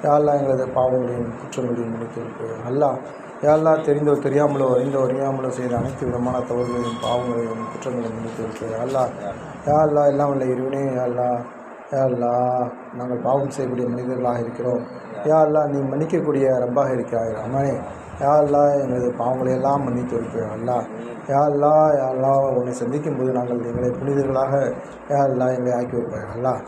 யா அல்லாஹ் எங்களது பாவங்களையும் குற்றங்களையும் மன்னித்து அல்லாஹ் யா அல்லாஹ் தெரிந்தோ தெரியாமலோ அறியாமலோ செய்த அனைத்து விதமான தவறுகளையும் பாவங்களையும் குற்றங்களையும் மன்னித்து அல்லாஹ் யா அல்லாஹ் எல்லாம் உள்ள இறைவனே. யா அல்லாஹ் யா அல்லாஹ் நாங்கள் பாவம் செய்யக்கூடிய மனிதர்களாக இருக்கிறோம். யா அல்லாஹ் நீ மன்னிக்கக்கூடிய ரப்பாக இருக்கிறாய் அம்மானே. யா அல்லாஹ் எங்களது பாவங்களை எல்லாம் மன்னித்து வைப்பேன் அல்லாஹ். யா அல்லாஹ் யா அல்லாஹ் உன்னை சந்திக்கும் போது நாங்கள் எங்களை புனிதர்களாக யா அல்லாஹ் எங்களை ஆக்கி வைப்பேன் அல்லாஹ்.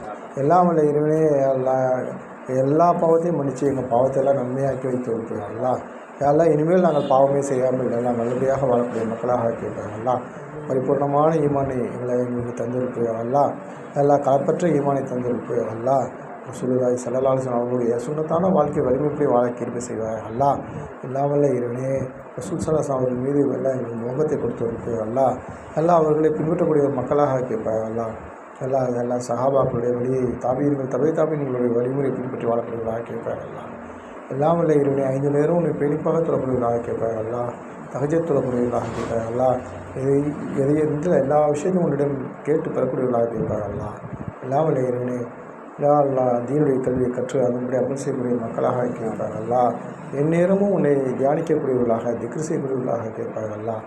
எல்லாம் உள்ள இறைவனே. யா அல்லாஹ் எல்லா பாவத்தையும் மன்னித்து எங்கள் பாவத்தையெல்லாம் நன்மையாக்கி வைத்து வைப்பேன் அல்லாஹ். யா அல்லாஹ் இனிமேல் நாங்கள் பாவமே செய்யாமல் எல்லாம் நல்லபடியாக வாழக்கூடிய மக்களாக ஆக்கி வைப்பேன் அல்லாஹ். பரிபூர்ணமான ஈமானை எங்களுக்கு தந்திருப்பேன் அல்லாஹ். எல்லா களப்பற்ற ஈமானை தந்திருப்பேன் அல்லாஹ். ரசூலுல்லாஹி ஸல்லல்லாஹு அலைஹி வஸல்லம் அவர்களுடைய சுன்னத்தான வாழ்க்கை வலிமைப்படி வாழ கிருபை செய்வார் அல்லாஹ். இல்லாமல்ல இறைவனே ரசூல் ஸல்லல்லாஹு அலைஹி வஸல்லம் அவர்கள் மீது எல்லாம் எங்களுக்கு முகத்தை கொடுத்து அல்லாஹ். எல்லாம் அவர்களை பின்பற்றக்கூடிய மக்களாக ஆக்கியிருப்பார் அல்லாஹ். எல்லா சஹாபாக்களுடைய வழியை தாபீன்கள் தாபீன்களுடைய வழிமுறை பின்பற்றி வாழக்கூடியவர்களாக ஆக்கியிருப்பார் அல்லாஹ். எல்லாம் வல்ல இறைவனே 5 நேரம் உன்னை பேணிப்பாக தொழக்கூடியவர்களாக ஆக்கியிருப்பார் அல்லாஹ். தஹஜ்ஜத் தொழக்கூடியவர்களாக ஆக்கியிருப்பார் அல்லாஹ். எந்த எல்லா விஷயத்தையும் உன்னிடம் கேட்டு பெறக்கூடியவர்களாக ஆக்கியிருப்பார் அல்லாஹ். எல்லாம் வல்ல இறைவனே. யா அல்லாஹ் தீனுடைய கல்வியை கற்று அதன்படி அமல் செய்யக்கூடிய மக்களாக ஆக்கியிருப்பார் அல்லாஹ். எந்நேரமும் உன்னை தியானிக்கக்கூடியவர்களாக திக்ர் செய்யக்கூடியவர்களாக ஆக்கியிருப்பார் அல்லாஹ்.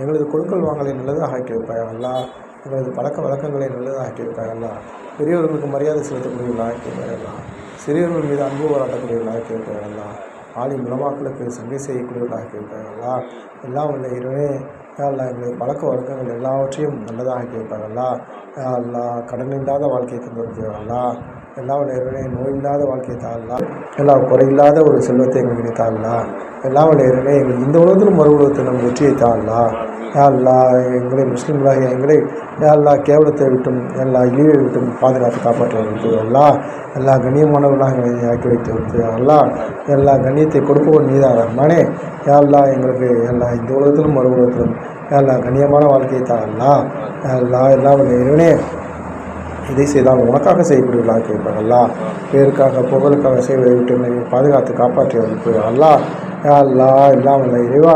எங்களது கொடுக்கல் வாங்கலை நல்லதாக ஆக்கி வைப்பார் அல்லாஹ். எங்களது பழக்க வழக்கங்களை நல்லதாக ஆக்கி வைப்பார் அல்லாஹ். பெரியவர்களுக்கு மரியாதை செலுத்தக்கூடியவர்களாக ஆக்கி வைப்பார் அல்லாஹ். சிறியவர்கள் மீது அன்பு பாராட்டக்கூடியவர்களாக ஆக்கி வைப்பார் அல்லாஹ். ஆலிம் உலமாக்களுக்கு சங்கை செய்யக்கூடியவர்களாக ஆக்கி வைப்பார் அல்லாஹ். எல்லாம் உள்ள இறைவனே. யா அல்லாஹ் எங்களது பழக்க வழக்கங்கள் எல்லாவற்றையும் நல்லதாக ஆக்கி வைப்பார் அல்லாஹ். யா அல்லாஹ் கடன் இல்லாத வாழ்க்கையை தந்து அல்லாஹ். எல்லாம் உள்ள இறைவனே நோய் இல்லாத வாழ்க்கையை தாழலாம், எல்லாம் குறையில்லாத ஒரு செல்வத்தை எங்களுக்கு தாழலாம். எல்லாம் உள்ள இறைவனே எங்களுக்கு இந்த உலகத்திலும் மறு உலகத்தில் நம்ம வெற்றியை தாழலாம். யா அல்லாஹ் எங்களை முஸ்லீம்களாக எங்களை யா அல்லாஹ் கேவலத்தை விட்டும் எல்லா இழிவை விட்டும் பாதுகாத்து காப்பாற்ற வைத்து அல்லாஹ். எல்லா கண்ணியமானவர்களாக எங்களை ஆக்கி வைத்து வைத்து அல்லாஹ். எல்லா கண்ணியத்தை கொடுப்பவன் நீதான் ரஹ்மானே. யா அல்லாஹ் எங்களுக்கு எல்லாம் இந்த உலகத்திலும் மறு உலகத்திலும் எல்லா கண்ணியமான வாழ்க்கையை தாழலாம். யா அல்லாஹ் எல்லாம் உள்ள இறைவனே இதை செய்தால் உனக்காக செய்யக்கூடியவர்களாக கேட்பார் அல்லாஹ். பேருக்காக புகழுக்காக செய்வதை விட்டு பாதுகாத்து காப்பாற்றி வைப்பு அல்லாஹ். யா அல்லாஹ் எல்லாம் இல்லை இறைவா.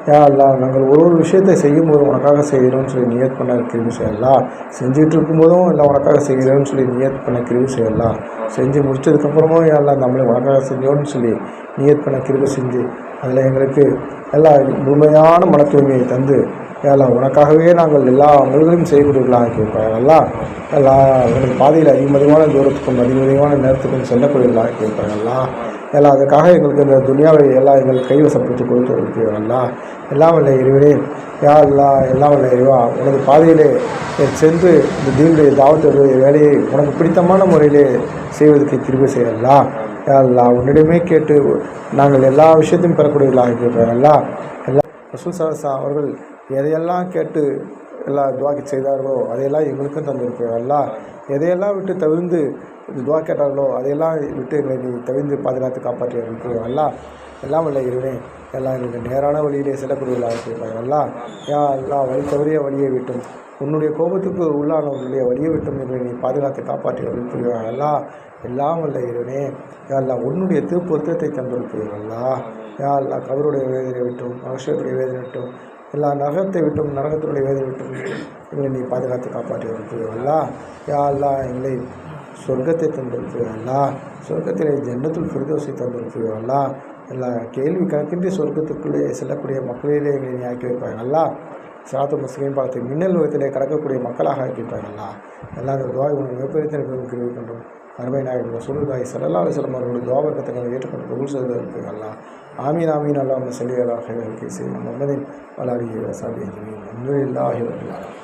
யா அல்லாஹ் நாங்கள் ஒரு விஷயத்தை செய்யும்போது உனக்காக செய்கிறோன்னு சொல்லி நியத் பண்ண கிருபி செய்யலாம். செஞ்சுட்டு இருக்கும்போதும் எல்லாம் உனக்காக செய்கிறோன்னு சொல்லி நியத் பண்ண கிருபி செய்யலாம். செஞ்சு முடிச்சதுக்கப்புறமும் யா அல்லாஹ் நம்மளை உனக்காக செஞ்சோன்னு சொல்லி நியத் பண்ண கிருபி செஞ்சு அதில் எங்களுக்கு எல்லா முழுமையான மன தூய்மையை தந்து எல்லாம் உனக்காகவே நாங்கள் எல்லா அமல்களையும் செய்யக்கூடியவர்களாக கேட்பார் அல்லாஹ். எல்லா உனக்கு பாதையில் அதிகமான தூரத்துக்கும் அதிகமான நேரத்துக்கும் செல்லக்கூடியவர்களாக கேட்பார் அல்லாஹ். எல்லாம் அதுக்காக எங்களுக்கு இந்த துனியாவை எல்லாம் எங்களுக்கு கைவசப்படுத்தி கொடுத்து வைப்பீர்கள் அல்லாஹ். எல்லாம் வல்ல இறைவனே. யா அல்லாஹ் எல்லாம் வல்ல இறைவா உனது பாதையிலே சென்று இந்த தீனுடைய தாவத்துடைய வேலையை உனக்கு பிடித்தமான முறையிலே செய்வதற்கு கிருபை செய்யலாம். யா அல்லாஹ் உன்னிடமே கேட்டு நாங்கள் எல்லா விஷயத்தையும் பெறக்கூடியவர்களாக கேட்பார் அல்லாஹ். எல்லாம் ரசூல் ஸல்லல்லாஹு அலைஹி வஸல்லம் அவர்கள் எதையெல்லாம் கேட்டு எல்லா துவாக்கி செய்தார்களோ அதையெல்லாம் எங்களுக்கும் தந்திருப்பேன் அல்லாஹ். எதையெல்லாம் விட்டு தவிர்ந்து துவா கேட்டார்களோ அதையெல்லாம் விட்டு எங்களை நீ தவிர்ந்து பாதுகாத்து காப்பாற்றி இருக்கிறோம் அல்லாஹ். எல்லாம் வல்ல இறைவனே எல்லாம் எங்களுக்கு நேரான வழியிலே செல்லக்கூடியவர்களாக இருப்பாங்க அல்லாஹ். யா அல்லாஹ் வழி தவறிய வழியை விட்டும் உன்னுடைய கோபத்துக்கு உள்ளானவர்களுடைய வழியை விட்டும் எங்களை நீ பாதுகாத்து காப்பாற்றி இருக்கிறாங்க அல்லாஹ். எல்லாம் வல்ல இறைவனே யா அல்லாஹ் உன்னுடைய திருப்பொருத்தத்தை தந்திருப்பீர்கள் அல்லாஹ். யா அல்லாஹ் கபருடைய வேதனை விட்டும் மனுஷருடைய வேதனை விட்டும் எல்லா நரகத்தை விட்டும் நரகத்தினுடைய வேதனை விட்டும் எங்களை நீ பாதுகாத்து காப்பாற்றி இருக்கிறீர்கள் அல்லாஹ். யா அல்லாஹ் எங்களை சொர்க்கத்தை தந்திருக்கிறீர்கள் அல்லாஹ். சொர்க்கத்திலே ஜன்னத்துல் ஃபிர்தௌஸை தந்திருக்கிறீர்கள் அல்லாஹ். எல்லா கேள்வி கணக்கின்றி சொர்க்கத்துக்குள்ளே செல்லக்கூடிய மக்களிலே எங்களை நீ ஆக்கி வைப்பாங்க அல்லாஹ். சிராத்துல் முஸ்தகீம் பாலத்தை மின்னல் உலகத்திலே கடக்கக்கூடிய மக்களாக ஆக்கி வைப்பாங்க அல்லாஹ். எல்லா துவாய் உனக்கு மிகப்பெரிய இருக்கின்றோம். அருமை நாயகம் ரசூலுல்லாஹி ஸல்லல்லாஹு அலைஹி வஸல்லம் அவர்களுடைய துஆ வர்க்கத்தை ஏற்றுக்கொண்டு கபூல் செய்து அல்லாஹ். ஆமீன் ஆமீன். அல்லாஹும்ம ஸல்லி அலா ஹைரில் சையீதினா முஹம்மதின் வ அலா ஆலிஹி வ ஸஹ்பிஹி அஜ்மஈன். அல்ஹம்துலில்லாஹி ரப்பில் ஆலமீன்.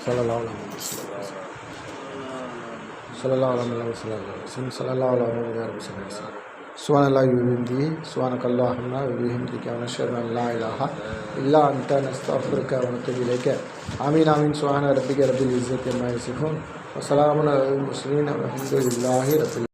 ஸல்லல்லாஹு அலைஹி வஸல்லம். ஸல்லல்லாஹு அலைஹி வஸல்லம். ஸல்லல்லாஹு அலைஹி வஸல்லம். சுப்ஹானல்லாஹி வ பிஹம்திஹி சுப்ஹானக்கல்லாஹும்ம வ பிஹம்திக வ நஷ்ஹது அன் லா இலாஹா இல்லா அன்த நஸ்தக்ஃபிருக வ நத்தூபு இலைக. ஆமீன் ஆமீன். சுப்ஹான ரப்பிக ரப்பில் இஸ்ஸத்தி அம்மா யசிஃபூன் வ ஸலாமுன் அலல் முர்ஸலீன் வல்ஹம்துலில்லாஹி ரப்பில்